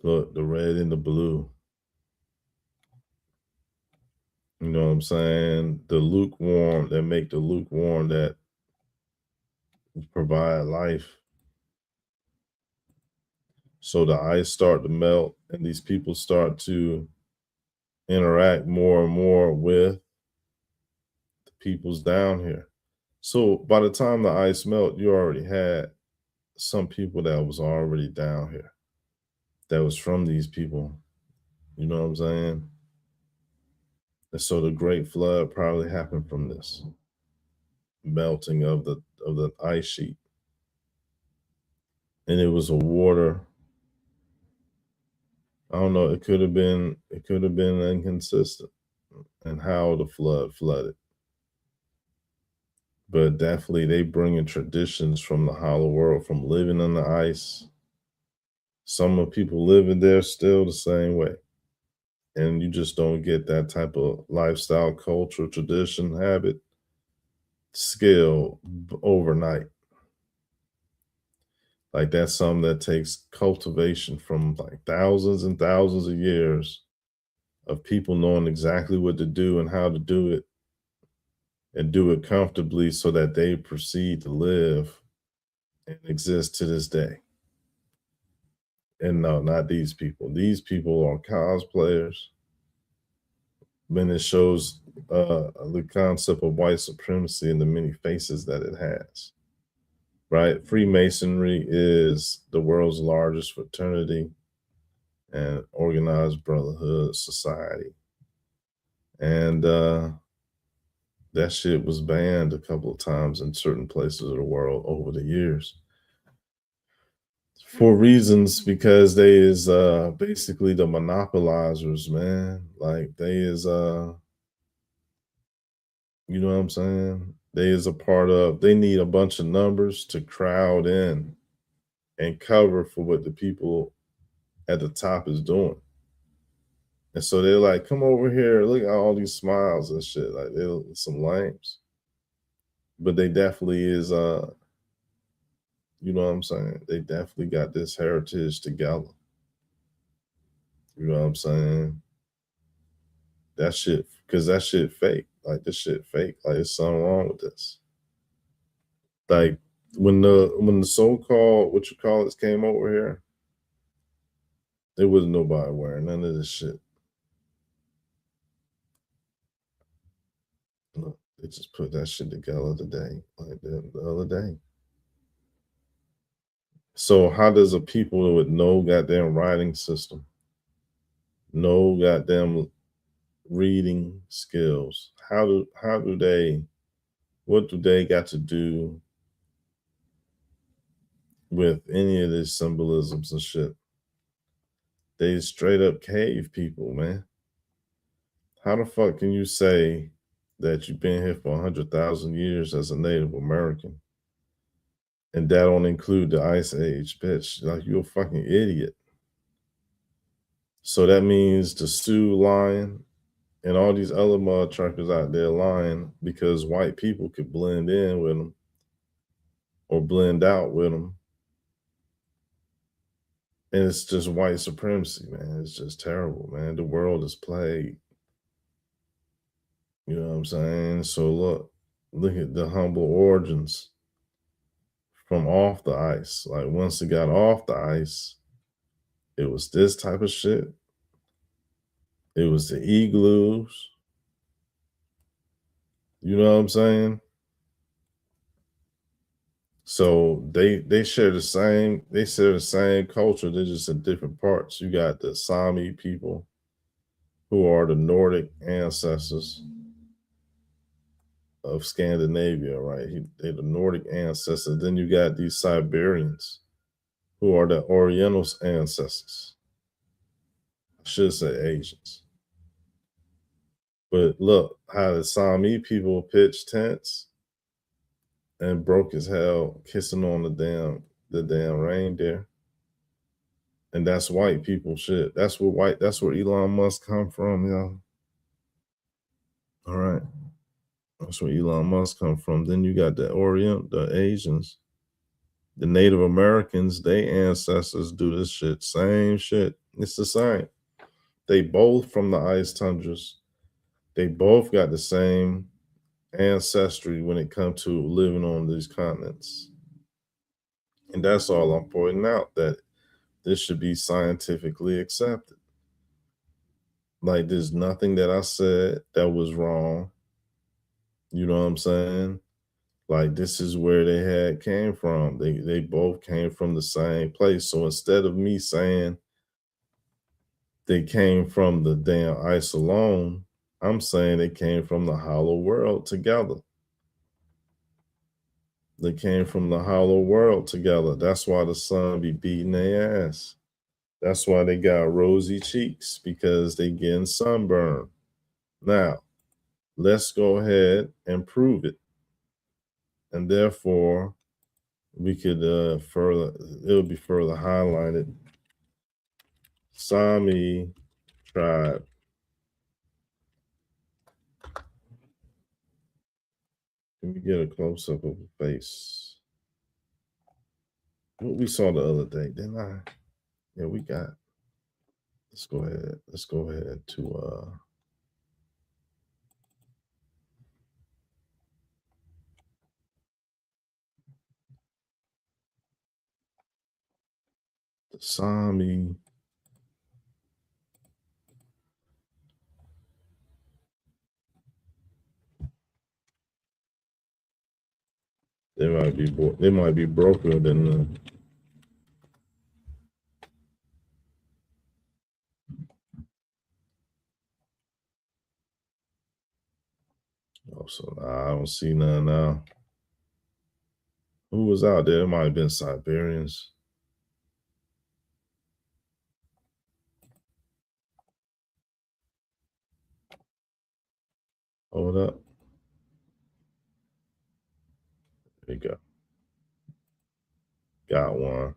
Look, the red and the blue. You know what I'm saying? The lukewarm, that make the lukewarm that provide life. So the ice start to melt and these people start to interact more and more with the peoples down here. So by the time the ice melt, you already had some people that was already down here that was from these people. You know what I'm saying? And so the Great Flood probably happened from this melting of the ice sheet. And it was a water. I don't know. It could have been inconsistent in how the flood flooded. But definitely they bring in traditions from the hollow world, from living on the ice. Some of people living there still the same way. And you just don't get that type of lifestyle, culture, tradition, habit, skill overnight. Like that's something that takes cultivation from like thousands and thousands of years of people knowing exactly what to do and how to do it and do it comfortably so that they proceed to live and exist to this day. And no, not these people. These people are cosplayers. Then it shows the concept of white supremacy and the many faces that it has. Right? Freemasonry is the world's largest fraternity and organized brotherhood society. And that shit was banned a couple of times in certain places of the world over the years. For reasons, because they is basically the monopolizers, man. Like they is you know what I'm saying? They is a part of, they need a bunch of numbers to crowd in and cover for what the people at the top is doing. And so they're like, come over here, look at all these smiles and shit. Like they're some lames. But they definitely is you know what I'm saying? They definitely got this heritage together. You know what I'm saying? That shit, because that shit fake. Like this shit fake. Like there's something wrong with this. Like when the so-called what you call it came over here, there was nobody wearing none of this shit. Look, they just put that shit together today, like the other day. So how does a people with no goddamn writing system, no goddamn reading skills, what do they got to do with any of these symbolisms and shit? They straight up cave people, man. How the fuck can you say that you've been here for 100,000 years as a Native American and that don't include the Ice Age, bitch? Like you're a fucking idiot. So that means the Sioux lying and all these other mud truckers out there lying because white people could blend in with them or blend out with them. And it's just white supremacy, man. It's just terrible, man. The world is plagued. You know what I'm saying? So look at the humble origins from off the ice. Like once it got off the ice, it was this type of shit. It was the igloos. You know what I'm saying? So they share the same culture. They're just in different parts. You got the Sami people, who are the Nordic ancestors of Scandinavia, right? They're the Nordic ancestors. Then you got these Siberians, who are the Oriental ancestors. I should say Asians. But look how the Sami people pitched tents and broke as hell, kissing on the damn reindeer. And that's white people shit. That's where Elon Musk come from, y'all. All right. That's where Elon Musk come from. Then you got the Asians, the Native Americans, their ancestors do this shit. Same shit. It's the same. They both from the ice tundras. They both got the same ancestry when it comes to living on these continents. And that's all I'm pointing out, that this should be scientifically accepted. Like there's nothing that I said that was wrong. You know what I'm saying? Like this is where they came from. They both came from the same place. So instead of me saying they came from the damn ice alone, I'm saying they came from the hollow world together. They came from the hollow world together. That's why the sun be beating their ass. That's why they got rosy cheeks, because they getting sunburned. Now, let's go ahead and prove it. And therefore, we could it'll be further highlighted. Sami tribe. Can we get a close up of the face? What we saw the other day, didn't I? Yeah, we got. Let's go ahead. Let's go ahead to the Sami. They might be broker than the. Oh, so I don't see none now. Who was out there? It might have been Siberians. Hold up. There you go. Got one.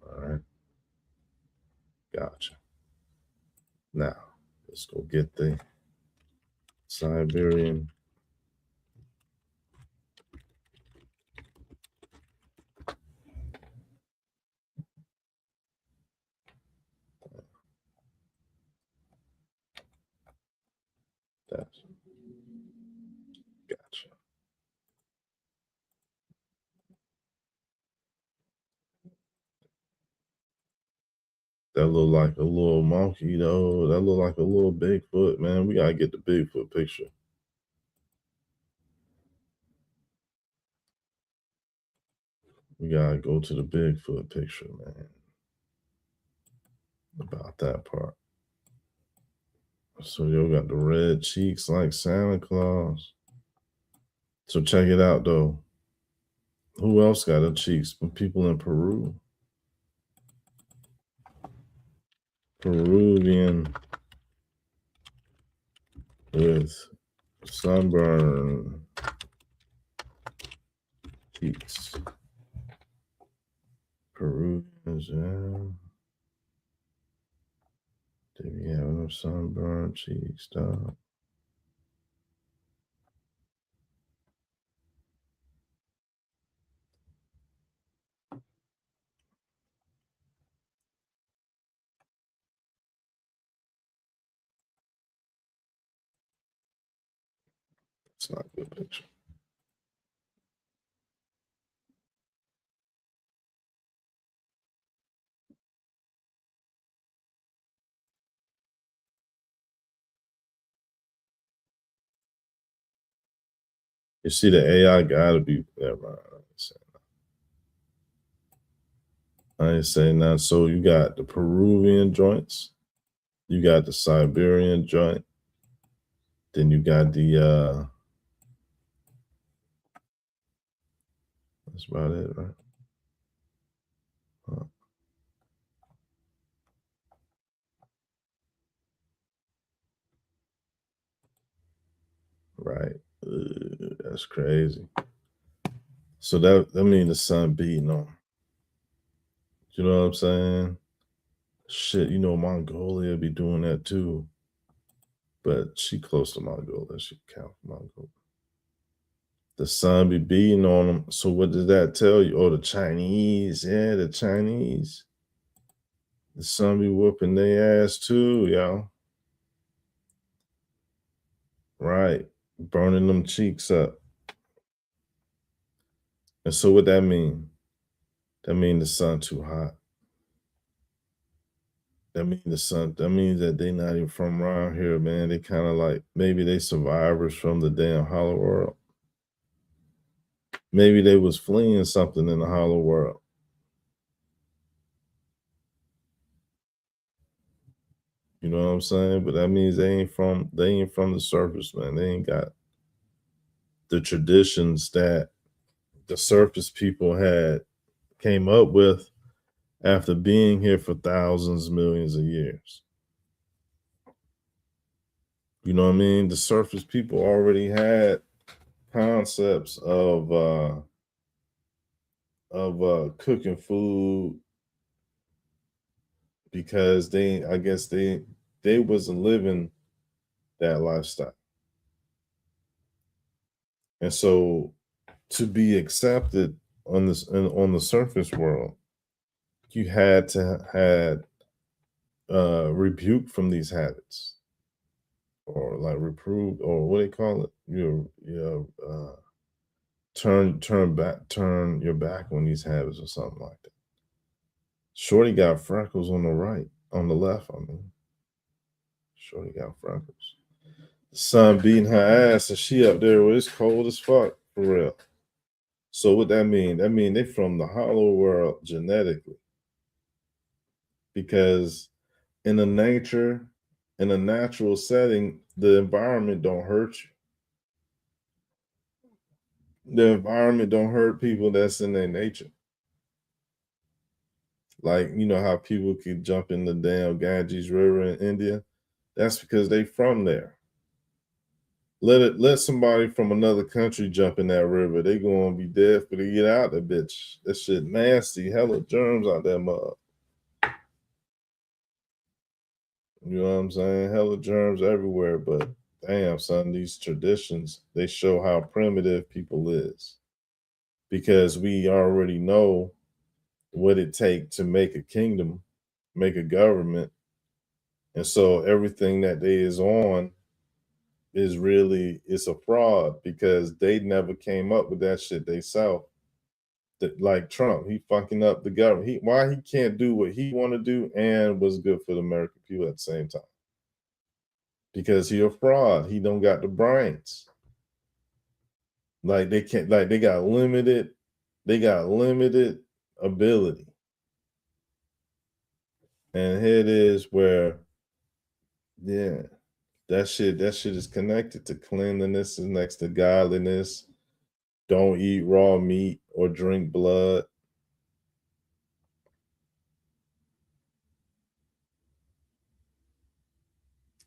All right. Gotcha. Now, let's go get the Siberian. That's gotcha. That look like a little monkey, though. That look like a little Bigfoot, man. We gotta get the Bigfoot picture. We gotta go to the Bigfoot picture, man. About that part. So you got the red cheeks like Santa Claus. So check it out, though. Who else got the cheeks? People in Peru. Peruvian with sunburn cheeks. Peruvians, yeah. They be having them sunburned cheeks, dog. It's not a good picture. You see, the AI gotta be never mind. I ain't saying that. So you got the Peruvian joints, you got the Siberian joint, then you got the that's about it, right? Huh. Right. That's crazy. So that means the sun beating on. You know what I'm saying? Shit, you know, Mongolia be doing that too. But she close to Mongolia. She count Mongolia. The sun be beating on them. So what does that tell you? Oh, the Chinese. Yeah, the Chinese. The sun be whooping their ass too, y'all. Right. Burning them cheeks up. And so what that mean? That mean the sun too hot. That means that they not even from around here, man. They kind of like, maybe they survivors from the damn hollow world. Maybe they was fleeing something in the hollow world. You know what I'm saying? But that means they ain't from the surface, man. They ain't got the traditions that the surface people had came up with after being here for thousands, millions of years. You know what I mean? The surface people already had concepts of cooking food because I guess they wasn't living that lifestyle. And so to be accepted on the surface world, you had to had rebuke from these habits, or like reprove, or what do they call it? Turn your back on these habits or something like that. Shorty got freckles on the left. I mean, Shorty got freckles. The sun beating her ass, and she up there where it's cold as fuck for real. So what that mean? That mean they from the hollow world genetically, because in a natural setting, the environment don't hurt you. The environment don't hurt people that's in their nature. Like, you know how people could jump in the damn Ganges River in India? That's because they from there. Let somebody from another country jump in that river. They gonna be dead for to get out that bitch. That shit nasty. Hella germs out that mud. You know what I'm saying? Hella germs everywhere. But damn, son, these traditions, they show how primitive people is. Because we already know what it takes to make a kingdom, make a government. And so everything that they is on is really, it's a fraud, because they never came up with that shit they self. That, like Trump, he fucking up the government. Why he can't do what he want to do and what's good for the American people at the same time? Because he a fraud. He don't got the brains. Like they can't. Like they got limited ability. And here it is where, yeah, that shit is connected to cleanliness, is next to godliness. Don't eat raw meat or drink blood.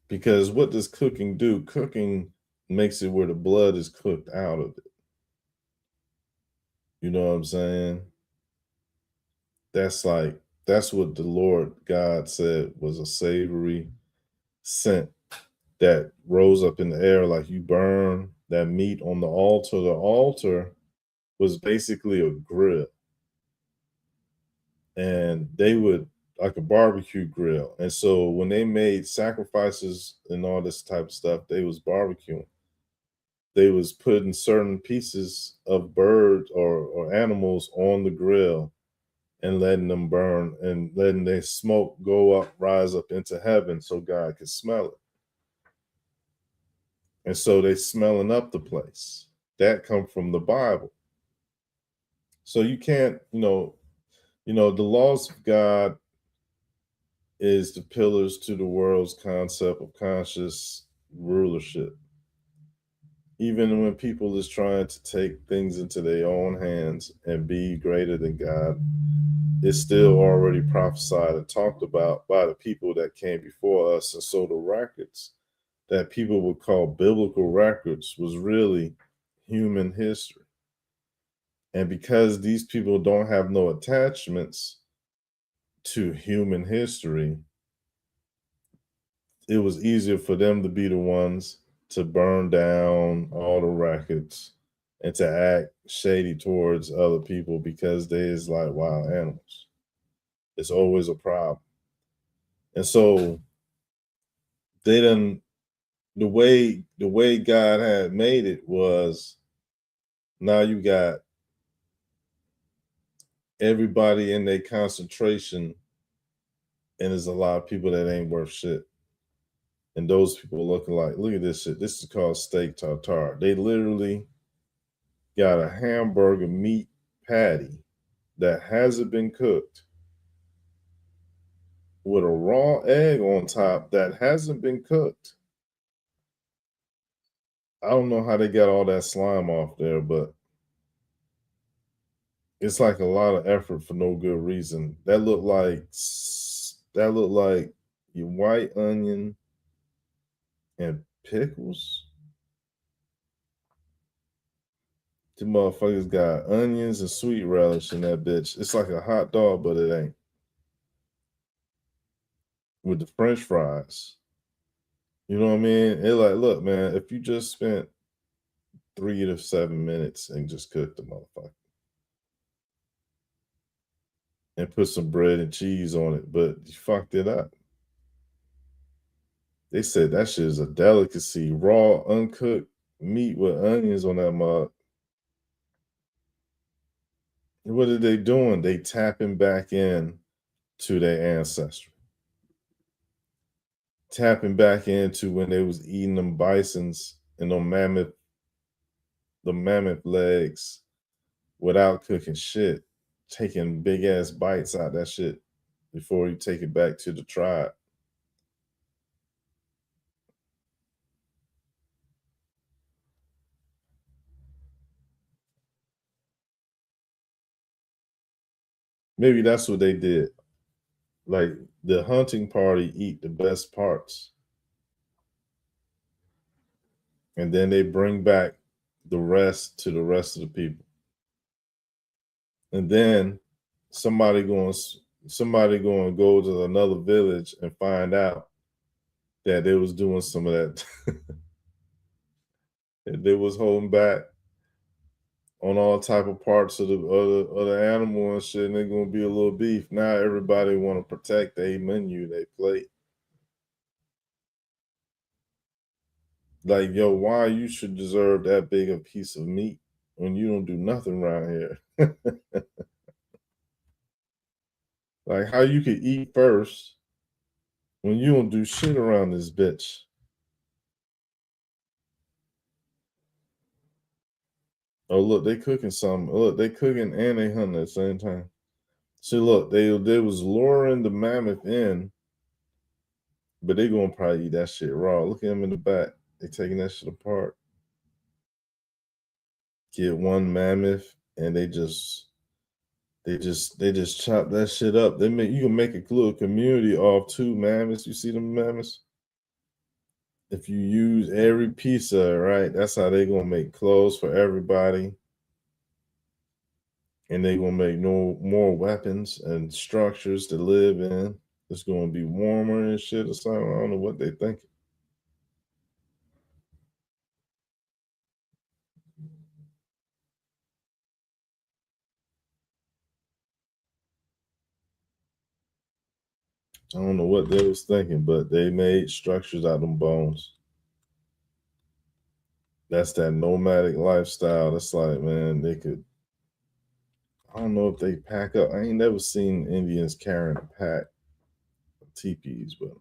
Because what does cooking do? Cooking makes it where the blood is cooked out of it. You know what I'm saying? That's what the Lord God said was a savory scent that rose up in the air, like you burn that meat on the altar. The altar was basically a grill. And they would, like a barbecue grill. And so when they made sacrifices and all this type of stuff, they was barbecuing. They was putting certain pieces of birds or animals on the grill and letting them burn and letting their smoke go up, rise up into heaven so God could smell it. And so they smelling up the place. That come from the Bible. So you can't, the laws of God is the pillars to the world's concept of conscious rulership. Even when people is trying to take things into their own hands and be greater than God, it's still already prophesied and talked about by the people that came before us. And so the records that people would call biblical records was really human history. And because these people don't have no attachments to human history, it was easier for them to be the ones to burn down all the records and to act shady towards other people, because they is like wild animals. It's always a problem. And so they done, the way God had made it was, now you got everybody in their concentration, and there's a lot of people that ain't worth shit. And those people looking like, look at this shit. This is called steak tartare. They literally got a hamburger meat patty that hasn't been cooked with a raw egg on top that hasn't been cooked. I don't know how they got all that slime off there, but it's like a lot of effort for no good reason. That looked like your white onion and pickles. The motherfuckers got onions and sweet relish in that bitch. It's like a hot dog, but it ain't. With the French fries. You know what I mean? It like, look, man, if you just spent 3 to 7 minutes and just cooked the motherfucker and put some bread and cheese on it, but you fucked it up. They said that shit is a delicacy. Raw, uncooked meat with onions on that mug. What are they doing? They tapping back in to their ancestry. Tapping back into when they was eating them bisons and the mammoth legs without cooking shit, taking big ass bites out of that shit before you take it back to the tribe. Maybe that's what they did. Like the hunting party eat the best parts. And then they bring back the rest to the rest of the people. And then somebody going to go to another village and find out that they was doing some of that. They was holding back on all type of parts of the other animal and shit, and they're gonna be a little beef. Now everybody want to protect their menu, they plate. Like, yo, why you should deserve that big a piece of meat when you don't do nothing around here? Like, how you could eat first when you don't do shit around this bitch? Oh, look, they cooking something. Look, they cooking and they hunting at the same time. See, look, they was luring the mammoth in, but they gonna probably eat that shit raw. Look at them in the back. They taking that shit apart. Get one mammoth and they just chop that shit up. You can make a little community off 2 mammoths. You see them mammoths? If you use every piece of it, right, that's how they gonna make clothes for everybody. And they gonna make no more weapons and structures to live in. It's gonna be warmer and shit or something. I don't know what they think. I don't know what they was thinking, but they made structures out of them bones. That's that nomadic lifestyle. That's like, man, they could. I don't know if they pack up. I ain't never seen Indians carrying a pack of teepees, but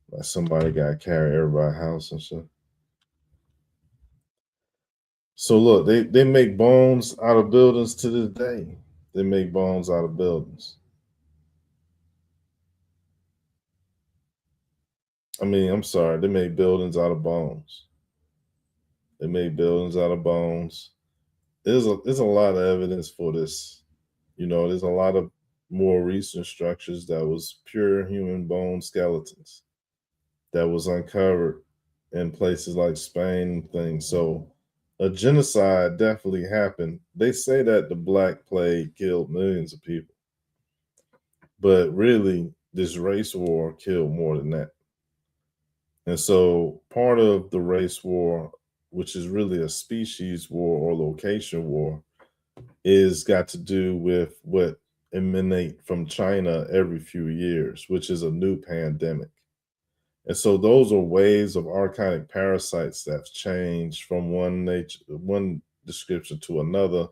like somebody got to carry everybody's house and shit. So look, they make bones out of buildings to this day. They make bones out of buildings. I mean, I'm sorry, they made buildings out of bones. They made buildings out of bones. There's a lot of evidence for this. You know, there's a lot of more recent structures that was pure human bone skeletons that was uncovered in places like Spain and things. So a genocide definitely happened. They say that the Black Plague killed millions of people, but really, this race war killed more than that. And so part of the race war, which is really a species war or location war, is got to do with what emanate from China every few years, which is a new pandemic. And so those are waves of archaic parasites that's changed from one description to another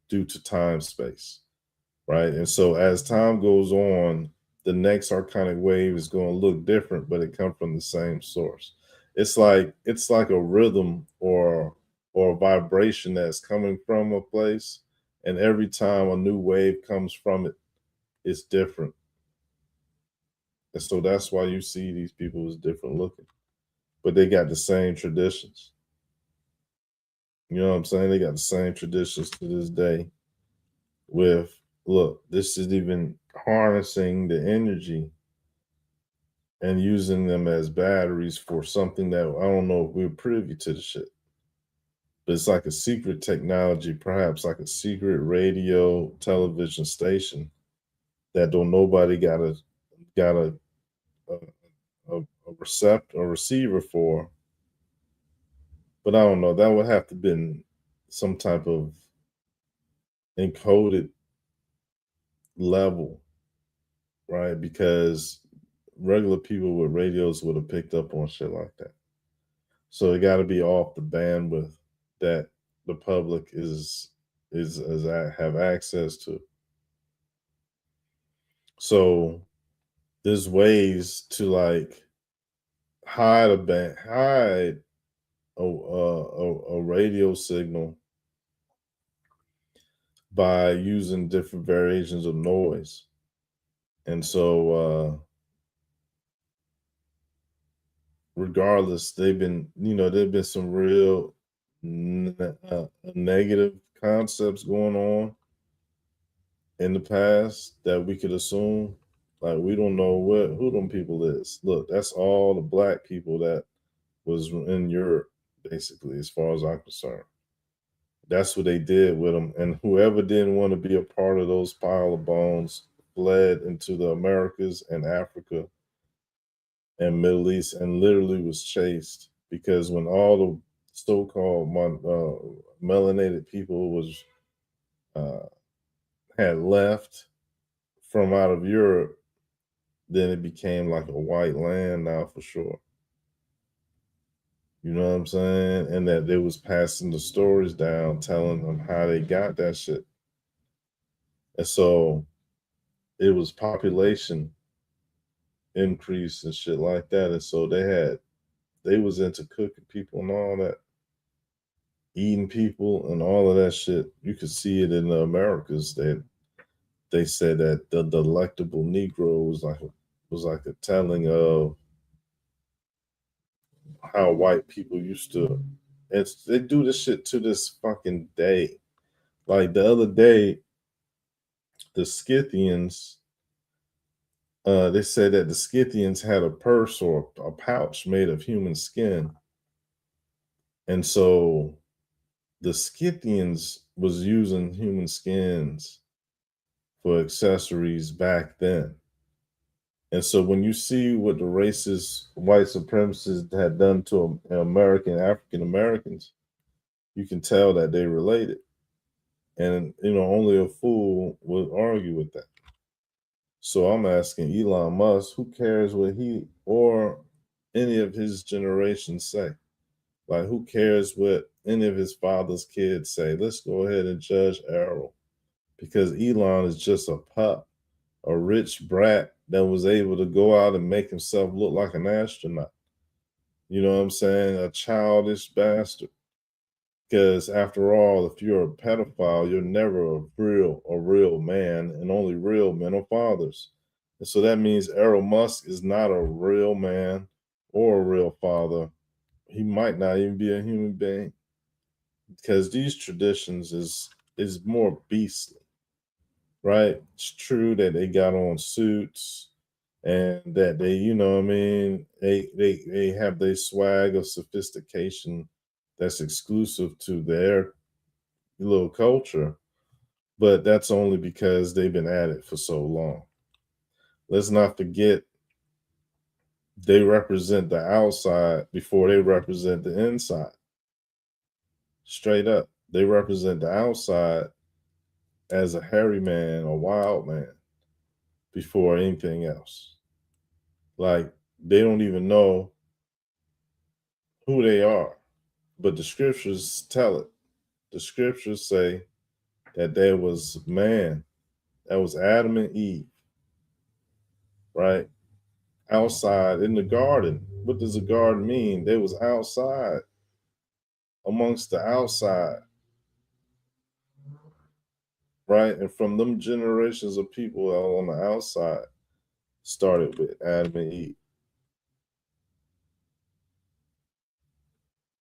due to time space, right? And so as time goes on, the next archonic wave is going to look different, but it comes from the same source. It's like a rhythm or a vibration that's coming from a place, and every time a new wave comes from it, it's different. And so that's why you see these people as different looking. But they got the same traditions. You know what I'm saying? They got the same traditions to this day. With look, this is even harnessing the energy and using them as batteries for something that I don't know if we're privy to the shit. But it's like a secret technology, perhaps like a secret radio television station that don't nobody got a receiver for. But I don't know. That would have to been some type of encoded level, right? Because regular people with radios would have picked up on shit like that. So it got to be off the bandwidth that the public is have access to. So there's ways to like hide a radio signal by using different variations of noise. And so regardless, there've been some real negative concepts going on in the past that we could assume. Like we don't know who them people is. Look, that's all the black people that was in Europe, basically, as far as I'm concerned. That's what they did with them. And whoever didn't want to be a part of those pile of bones fled into the Americas and Africa and Middle East and literally was chased because when all the so-called melanated people was had left from out of Europe, then it became like a white land now for sure. You know what I'm saying? And that they was passing the stories down, telling them how they got that shit. And so it was population increase and shit like that. And so they was into cooking people and all that, eating people and all of that shit. You could see it in the Americas. They said that the delectable Negro was like a telling of how white people used to. They do this shit to this fucking day. Like the other day, the Scythians. They said that the Scythians had a purse or a pouch made of human skin, and so the Scythians was using human skins for accessories back then. And so when you see what the racist white supremacists had done to American African Americans, you can tell that they related. And only a fool would argue with that. So I'm asking Elon Musk, who cares what he or any of his generation say? Like, who cares what any of his father's kids say? Let's go ahead and judge Errol because Elon is just a pup, a rich brat that was able to go out and make himself look like an astronaut. You know what I'm saying? A childish bastard. Because after all, if you're a pedophile, you're never a real man, and only real men are fathers. And so that means Errol Musk is not a real man or a real father. He might not even be a human being. Because these traditions is more beastly. Right? It's true that they got on suits and that they, they have their swag of sophistication that's exclusive to their little culture, but that's only because they've been at it for so long. Let's not forget they represent the outside before they represent the inside. Straight up, they represent the outside as a hairy man, a wild man, before anything else. Like, they don't even know who they are, but the scriptures tell it. The scriptures say that there was man, that was Adam and Eve, right? Outside in the garden. What does a garden mean? They was outside, amongst the outside, right? And from them generations of people on the outside, started with Adam and Eve.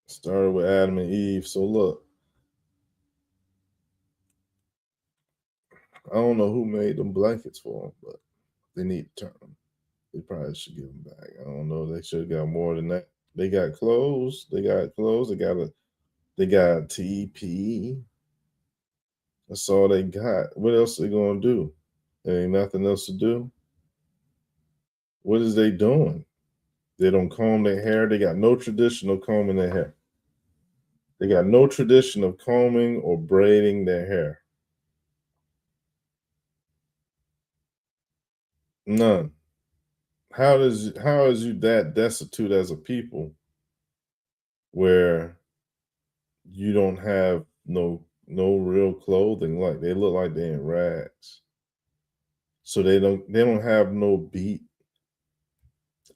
Started with Adam and Eve. So look, I don't know who made them blankets for them, but they need to turn them. They probably should give them back. I don't know. They should have got more than that. They got clothes. They got clothes. They got TP. That's all they got. What else they gonna do? There ain't nothing else to do. What is they doing? They don't comb their hair. They got no tradition of combing their hair. They got no tradition of combing or braiding their hair. None. How is you that destitute as a people where you don't have no real clothing? Like they look like they're in rags. So they don't have no beat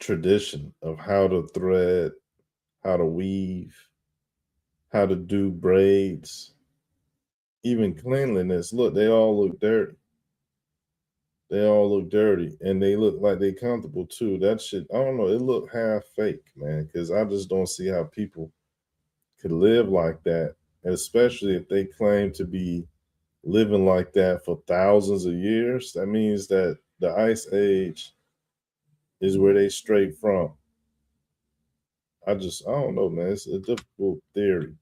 tradition of how to thread, how to weave, how to do braids, even cleanliness. Look, they all look dirty. They all look dirty, and they look like they comfortable too. That shit, I don't know. It looked half fake, man, because I just don't see how people could live like that, and especially if they claim to be living like that for thousands of years. That means that the ice age is where they straight from. I don't know, man. It's a difficult theory.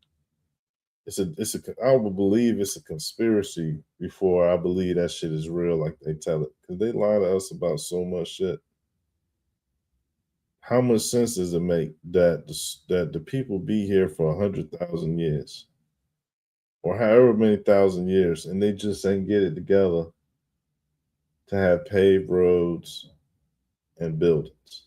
I would believe it's a conspiracy before I believe that shit is real, like they tell it, because they lie to us about so much shit. How much sense does it make that the people be here for 100,000 years, or however many thousand years, and they just ain't get it together to have paved roads and buildings?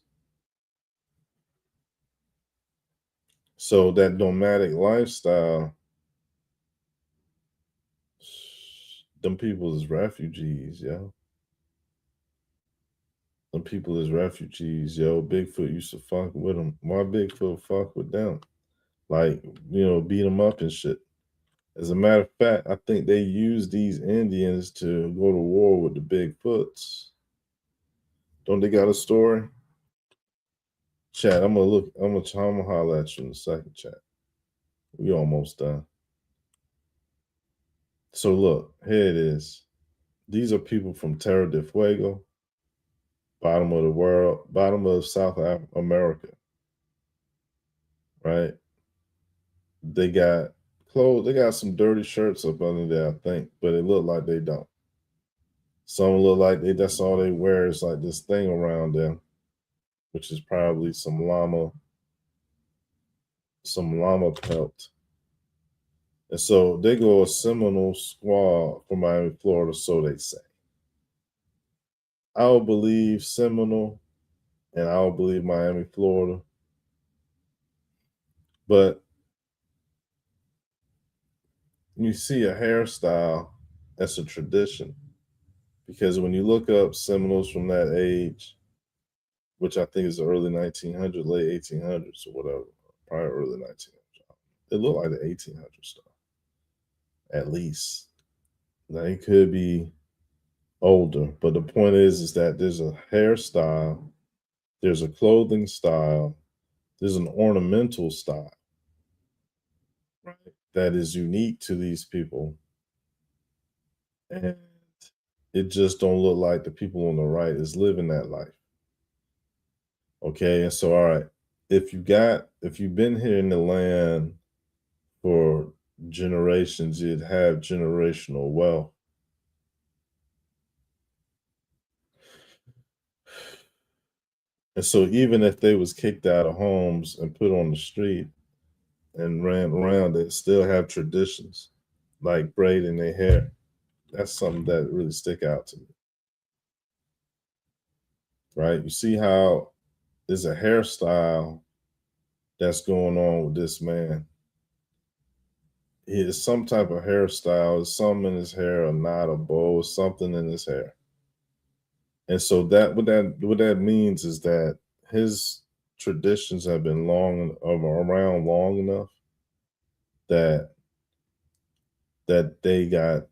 So that nomadic lifestyle, them people is refugees, yo. Them people is refugees, yo. Bigfoot used to fuck with them. Why Bigfoot fuck with them? Like, beat them up and shit. As a matter of fact, I think they used these Indians to go to war with the Bigfoots. Don't they got a story? Chat, I'm gonna holler at you in a second, chat. We almost done. So look, here it is. These are people from Terra del Fuego, bottom of the world, bottom of South America, right? They got clothes. They got some dirty shirts up under there, I think, but it look like they don't. Some look like that's all they wear is like this thing around them, which is probably some llama pelt. And so they go a Seminole squad from Miami, Florida, so they say. I'll believe Seminole and I'll believe Miami, Florida. But you see a hairstyle that's a tradition. Because when you look up Seminoles from that age, which I think is the early 1900s, late 1800s or whatever, probably early 1900s, it looked like the 1800s stuff, at least. Now it could be older, but the point is that there's a hairstyle, there's a clothing style, there's an ornamental style, right, that is unique to these people, and it just don't look like the people on the right is living that life. Okay, and so all right, if you've been here in the land for generations, you'd have generational wealth. And so even if they was kicked out of homes and put on the street and ran around, they still have traditions like braiding their hair. That's something that really stick out to me. Right? You see how there's a hairstyle that's going on with this man. He has some type of hairstyle, something in his hair, a knot, a bow, something in his hair. And so what that means is that his traditions have been around long enough that they got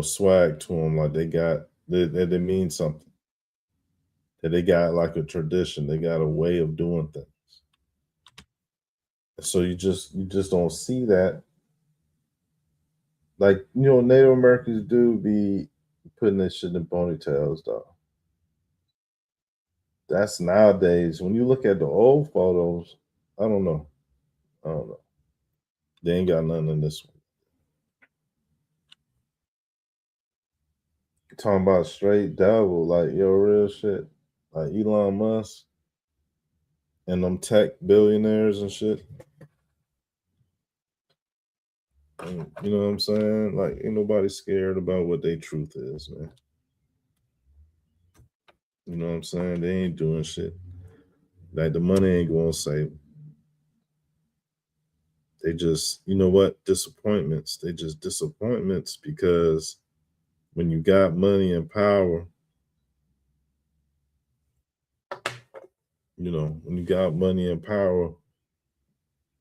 swag to them, like they mean something. that they got like a tradition, they got a way of doing things. So you just don't see that. Like, Native Americans do be putting this shit in ponytails though. That's nowadays. When you look at the old photos, I don't know. I don't know. They ain't got nothing in this one. Talking about straight devil, like real shit. Like Elon Musk and them tech billionaires and shit. And, you know what I'm saying? Like, ain't nobody scared about what their truth is, man. You know what I'm saying? They ain't doing shit. Like, the money ain't gonna save them. They just, you know what? Disappointments. They just disappointments because when you got money and power, when you got money and power,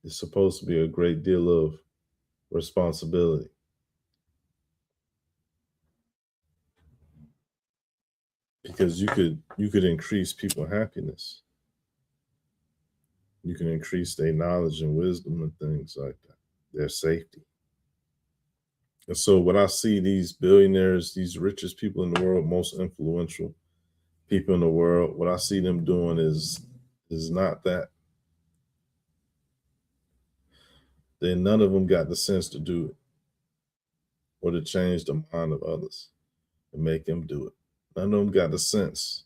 it's supposed to be a great deal of responsibility. Because you could increase people's happiness. You can increase their knowledge and wisdom and things like that, their safety. And so when I see these billionaires, these richest people in the world, most influential people in the world, what I see them doing is not that. Then none of them got the sense to do it or to change the mind of others and make them do it. None of them got the sense.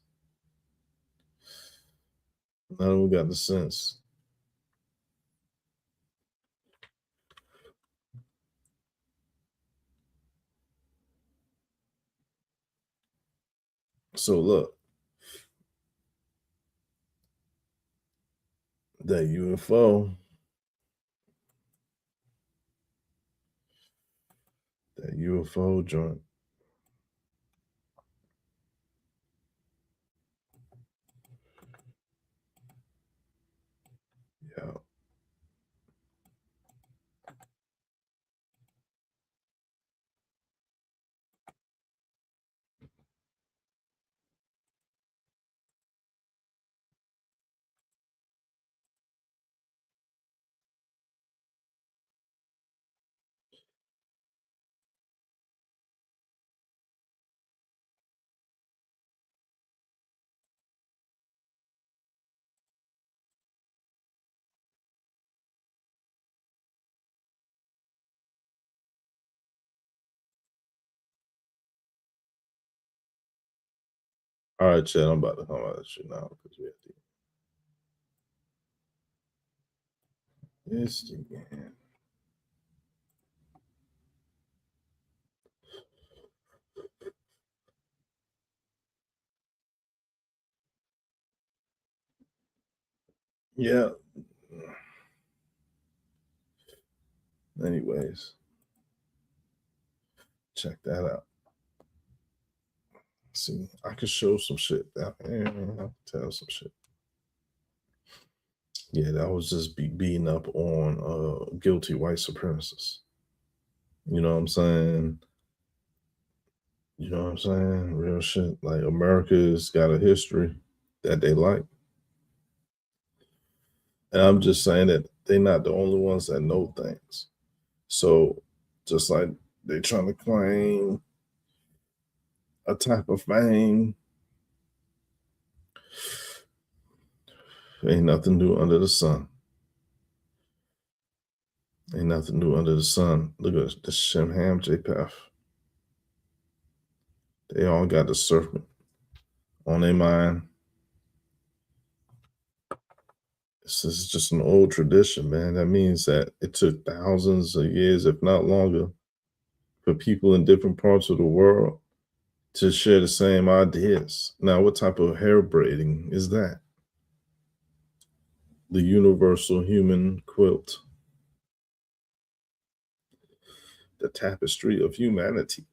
None of them got the sense. So look, that UFO, joint. Yeah. All right, Chad, I'm about to come out of that shit now because we have to. Yes, again. Yeah. Anyways, check that out. See, I could show some shit down here. I can tell some shit. Yeah, that was just beating up on guilty white supremacists. You know what I'm saying? You know what I'm saying? Real shit. Like, America's got a history that they like. And I'm just saying that they're not the only ones that know things. So just like they trying to claim a type of fame, ain't nothing new under the sun. Ain't nothing new under the sun. Look at the Shimham JPF. They all got the serpent on their mind. This is just an old tradition, man. That means that it took thousands of years, if not longer, for people in different parts of the world to share the same ideas. Now, what type of hair braiding is that? The universal human quilt, the tapestry of humanity,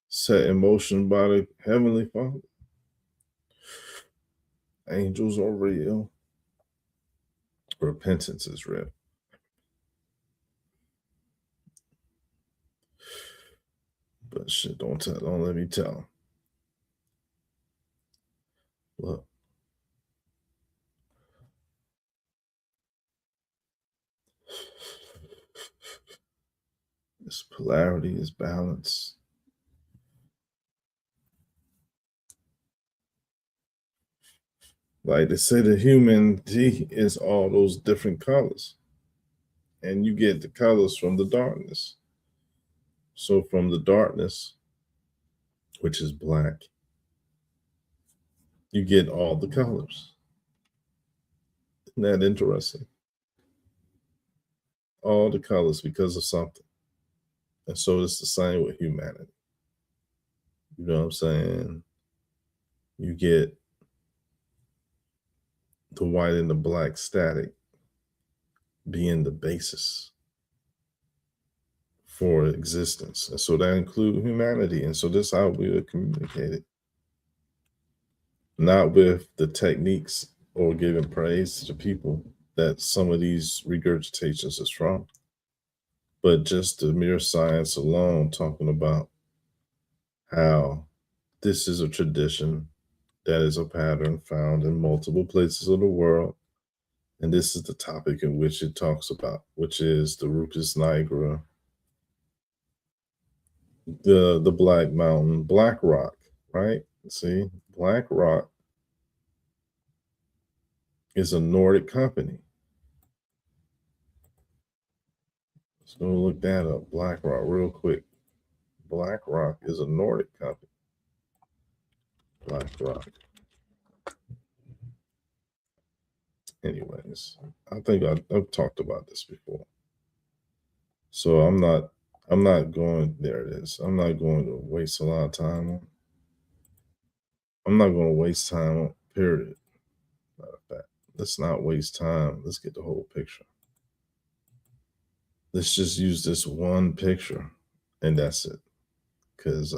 set in motion by the Heavenly Father. Angels are real. Repentance is real. But shit, don't let me tell them. Look. This polarity is balance. Like they say, the human D is all those different colors. And you get the colors from the darkness. So from the darkness, which is black, you get all the colors. Isn't that interesting? All the colors because of something. And so it's the same with humanity. You know what I'm saying? You get the white and the black static being the basis for existence. And so that includes humanity. And so this is how we are communicated. Not with the techniques or giving praise to the people that some of these regurgitations is from, but just the mere science alone, talking about how this is a tradition that is a pattern found in multiple places of the world. And this is the topic in which it talks about, which is the Rupus nigra, the Black Mountain, Black Rock, right? See, Black Rock is a Nordic company. Let's go look that up. Black Rock, real quick. Black Rock is a Nordic company. Black Rock. Anyways, I think I've talked about this before. So I'm not going, there it is. I'm not going to waste a lot of time on. I'm not going to waste time on, period. Matter of fact, let's not waste time. Let's get the whole picture. Let's just use this one picture and that's it. Because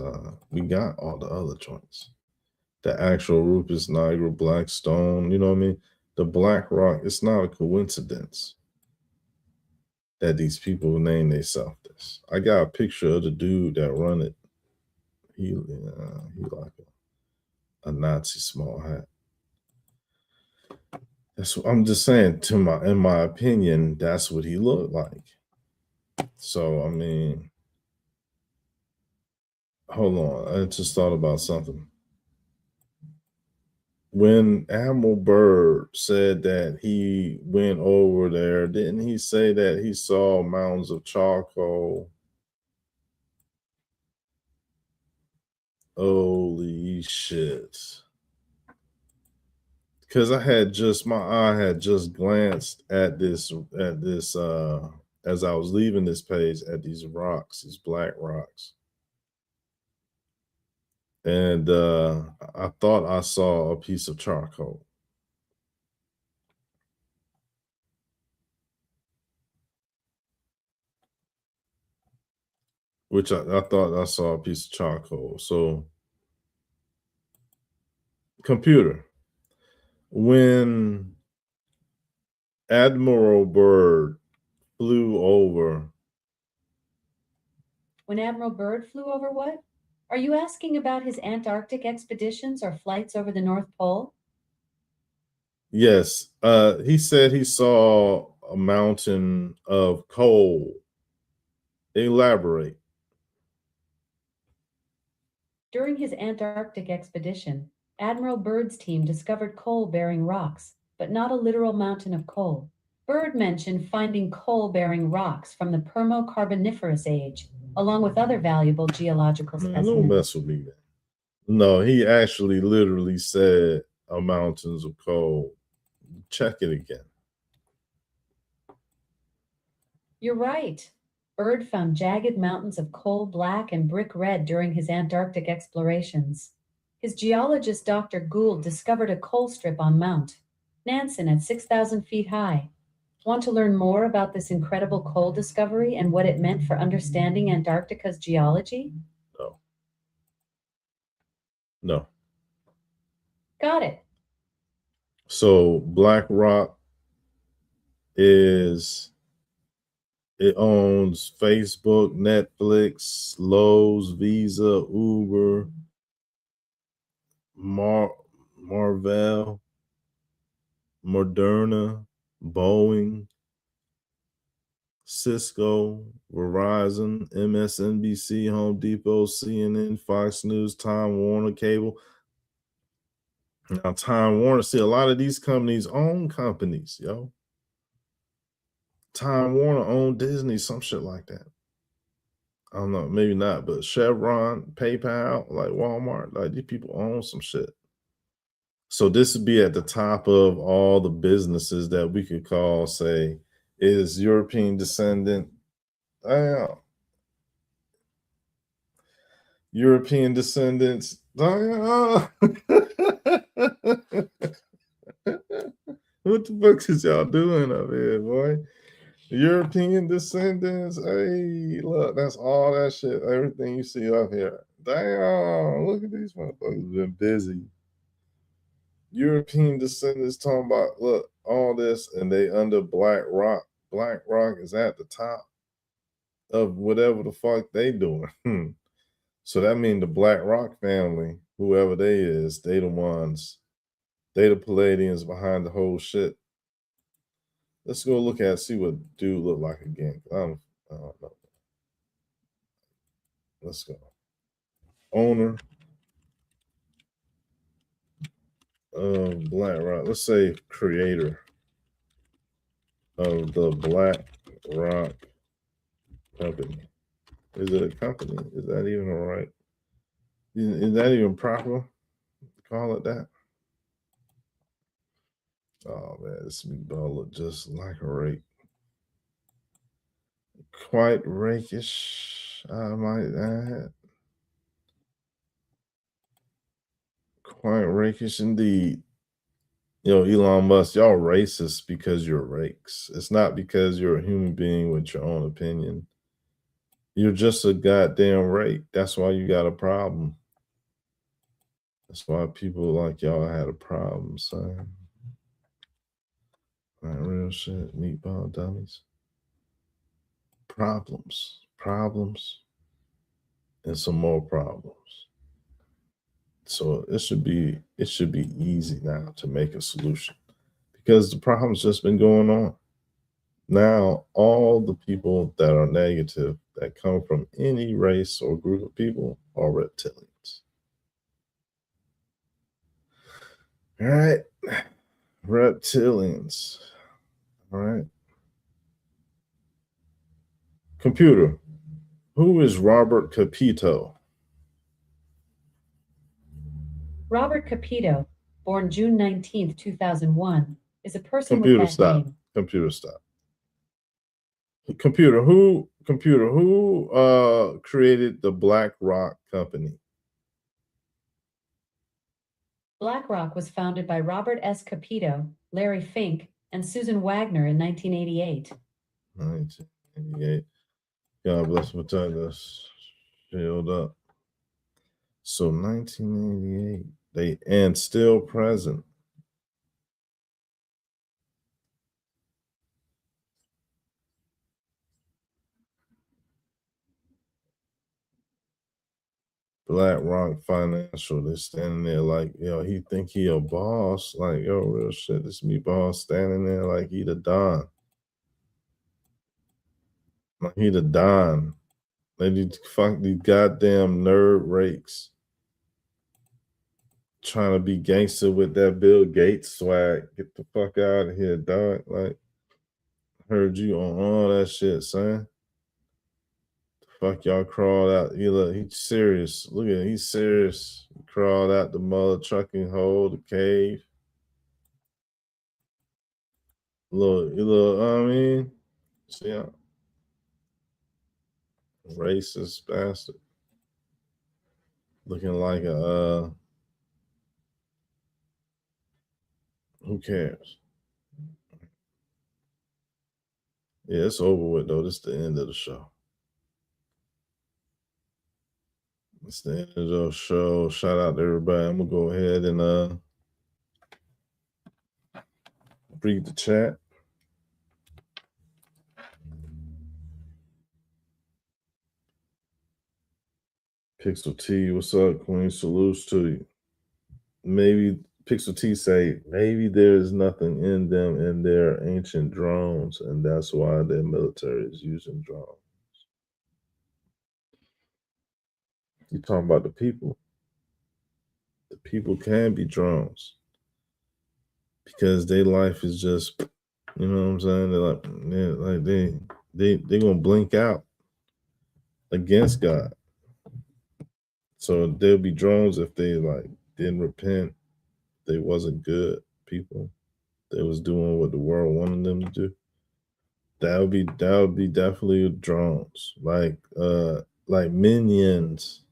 we got all the other joints. The actual Rupus nigra, black stone, you know what I mean? The Black Rock, it's not a coincidence that these people name themselves this. I got a picture of the dude that run it. He like a Nazi small hat. That's what I'm just saying. In my opinion, that's what he looked like. So I mean, hold on. I just thought about something. When Admiral Byrd said that he went over there, didn't he say that he saw mounds of charcoal? Holy shit. Because my eye had just glanced at this as I was leaving this page at these rocks, these black rocks. And I thought I saw a piece of charcoal. Which I thought I saw a piece of charcoal. So, computer, when Admiral Byrd flew over. When Admiral Byrd flew over what? Are you asking about his Antarctic expeditions or flights over the North Pole? Yes, he said he saw a mountain of coal. Elaborate. During his Antarctic expedition, Admiral Byrd's team discovered coal-bearing rocks, but not a literal mountain of coal. Byrd mentioned finding coal-bearing rocks from the Permo-Carboniferous age, along with other valuable geological specimens. Don't mess with me, man. No, he actually literally said mountains of coal. Check it again. You're right. Byrd found jagged mountains of coal black and brick red during his Antarctic explorations. His geologist Dr. Gould discovered a coal strip on Mount Nansen at 6,000 feet high. Want to learn more about this incredible coal discovery and what it meant for understanding Antarctica's geology? No. No. Got it. So Black Rock it owns Facebook, Netflix, Lowe's, Visa, Uber, Marvell, Moderna, Boeing, Cisco, Verizon, MSNBC, Home Depot, CNN, Fox News, Time Warner Cable. Now, Time Warner, see, a lot of these companies own companies, yo. Time Warner owned Disney, some shit like that. I don't know, maybe not, but Chevron, PayPal, like Walmart, like these people own some shit. So this would be at the top of all the businesses that we could call, say, is European descendant. European descendants. What the fuck is y'all doing up here, boy? European descendants. Hey, look, that's all that shit. Everything you see up here. Damn, look at these motherfuckers been busy. European descendants talking about, look, all this, and they under Black Rock. Black Rock is at the top of whatever the fuck they doing. So that means the Black Rock family, whoever they is, they the ones, they the Palladians behind the whole shit. Let's go look at, see what dude look like again. I don't know. Let's go. Owner of Black Rock. Let's say creator of the Black Rock company. Is it a company? Is that even all right? Is that even proper? Call it that? Oh man, this meatball look just like a rake. Quite rakish, I might add. Quite rakish indeed. Yo, Elon Musk, y'all racist because you're rakes. It's not because you're a human being with your own opinion. You're just a goddamn rake. That's why you got a problem. That's why people like y'all had a problem, son. Like real shit, meatball dummies. Problems, and some more problems. So it should be easy now to make a solution because the problem's just been going on. Now all the people that are negative that come from any race or group of people are reptilians. All right, reptilians. All right. Computer, who is Robert Capito? Robert Capito, born June 19th, 2001, is a person Computer, with that stop. name. Computer, stop. Computer, who created the Black Rock Company? BlackRock was founded by Robert S. Capito, Larry Fink, and Susan Wagner in 1988. 1988. God bless my time. That's filled up. So 1988. They and still present. Black Rock Financial. They're standing there like, yo, he think he a boss. Like, yo, real shit. This me boss standing there like he the Don. Like he the Don. They need to fuck these goddamn nerd rakes. Trying to be gangster with that Bill Gates swag. Get the fuck out of here, dog. Like, heard you on all that shit, son. The fuck y'all crawled out. He's serious. Look at him. He's serious. He crawled out the mother trucking hole, the cave. I mean, see ya. Racist bastard. Looking like a who cares? Yeah, it's over with though. This is the end of the show. It's the end of the show. Shout out to everybody. I'm gonna go ahead and read the chat. Pixel T, what's up, Queen? Salutes to you. Maybe Pixel T say maybe there's nothing in them in their ancient drones, and that's why their military is using drones. You talking about the people? The people can be drones because their life is just, you know what I'm saying? They're gonna blink out against God. So there'll be drones if they like didn't repent, they wasn't good people. They was doing what the world wanted them to do. That would be definitely drones. Like minions.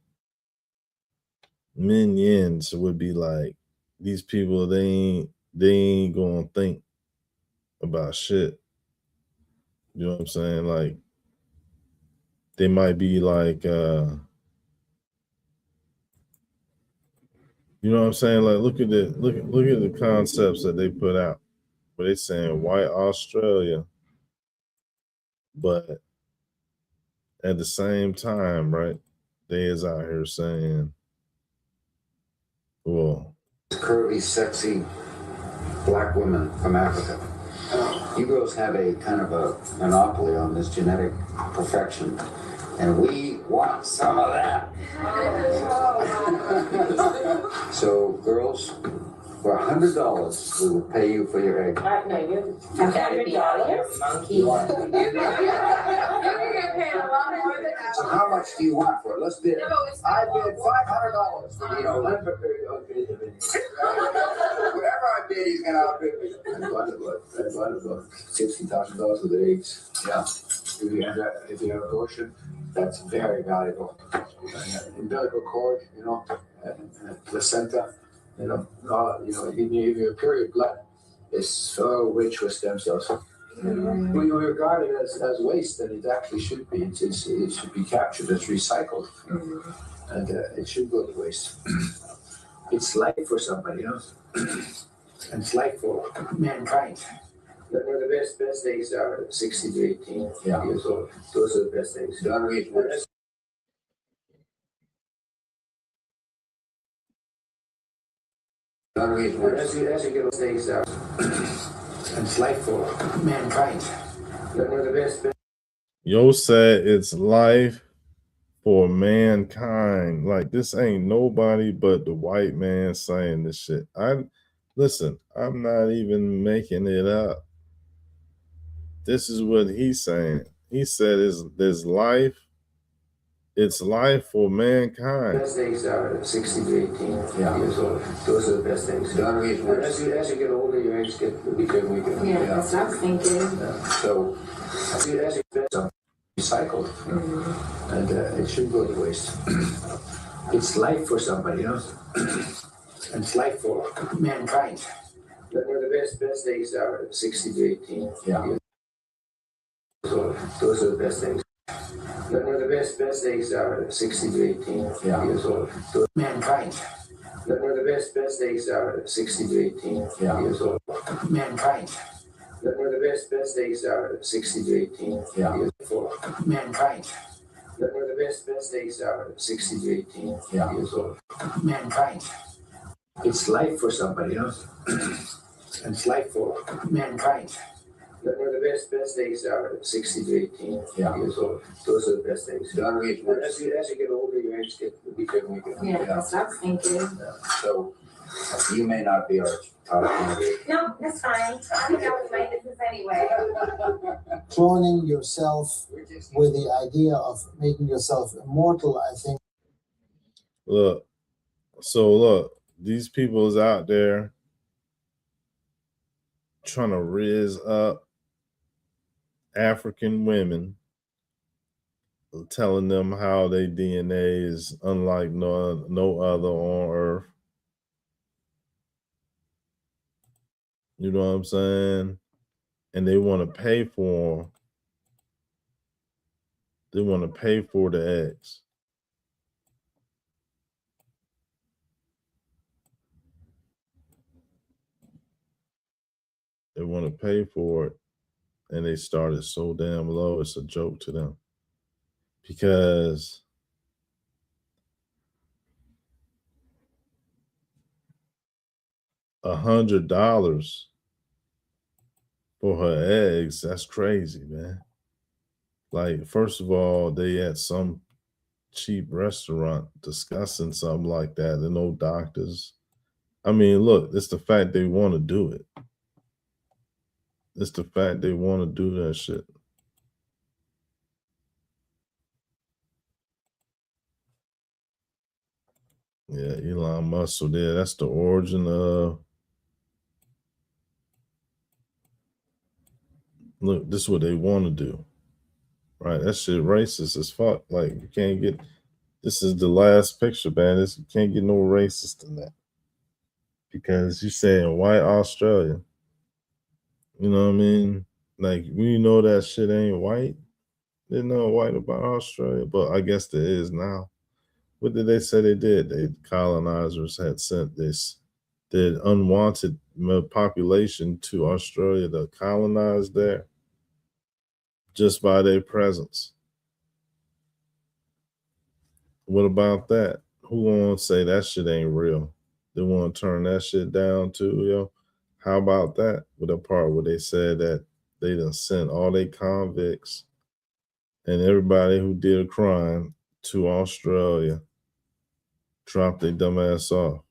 Minions would be like these people, they ain't gonna think about shit. You know what I'm saying? Like they might be like you know what I'm saying? Like look at the concepts that they put out. Where they saying white Australia, but at the same time, right? They is out here saying, well, Curvy, sexy black women from Africa. You girls have a kind of a monopoly on this genetic perfection, and we want some of that. So, girls, for $100, we will pay you for your egg. No, you gotta be out of here, monkey. You want it? So how much do you want for it? Let's bid. I bid $500 for whatever I bid, he's gonna outbid me. I'd buy the book. $60,000 with eggs. Yeah. If you have abortion, that's very valuable. Umbilical cord, placenta, even your period blood is so rich with stem cells. When you regard it as waste, then it actually should be. It should be captured as recycled, and it should go to waste. It's life for somebody, and it's life for mankind. Where the best eggs are 60 to 18 years old. Those are the best eggs. Don't read words. As you get those eggs out, and it's life for mankind. Where the best. Yo said it's life for mankind. Like this ain't nobody but the white man saying this shit. Listen, I'm not even making it up. This is what he's saying. He said there's life. It's life for mankind. Best eggs are 60 to 18 years old. Those are the best eggs. Don't read words. As you get older, your eggs get weaker and weaker. Yeah, that's what I was thinking. So as you get recycled, and it should go to waste. It's life for somebody, and it's life for mankind. Where the best eggs are 60 to 18 years old. Those are the best eggs. Where the best eggs are 60 to 18 years old. Mankind. Where the best eggs are 60 to 18 years old. Mankind. Where the best eggs are 60 to 18 years old. Mankind. Where the best eggs are 60 to 18 years old. Mankind. It's life for somebody, and it's life for mankind. Where the best eggs are 60 to 18 years old. Those are the best eggs. Don't read words. As you get older, your eggs get weaker and weaker. Yeah, that's what I was thinking. So you may not be our top candidate. No, that's fine. I think that was my business anyway. Cloning yourself with the idea of making yourself immortal, I think. Look, these people is out there trying to riz up African women, telling them how their DNA is unlike no other on earth. You know what I'm saying? And they want to pay for them. They want to pay for the eggs. They want to pay for it. And they started so damn low, it's a joke to them. Because $100 for her eggs. That's crazy, man. Like, first of all, they at some cheap restaurant discussing something like that. There are no doctors. I mean, look, it's the fact they want to do it. It's the fact they want to do that shit. Yeah, Elon Musk. So there, that's the origin of. Look, this is what they want to do. Right? That shit racist as fuck. Like, you can't get. This is the last picture, man. You can't get no racist than that. Because you're saying white Australia. You know what I mean? Like, we know that shit ain't white. There's no white about Australia, but I guess there is now. What did they say they did? The colonizers had sent the unwanted population to Australia to colonize there just by their presence. What about that? Who want to say that shit ain't real? They want to turn that shit down too, yo? How about that? With the part where they said that they done sent all their convicts and everybody who did a crime to Australia, dropped their dumb ass off.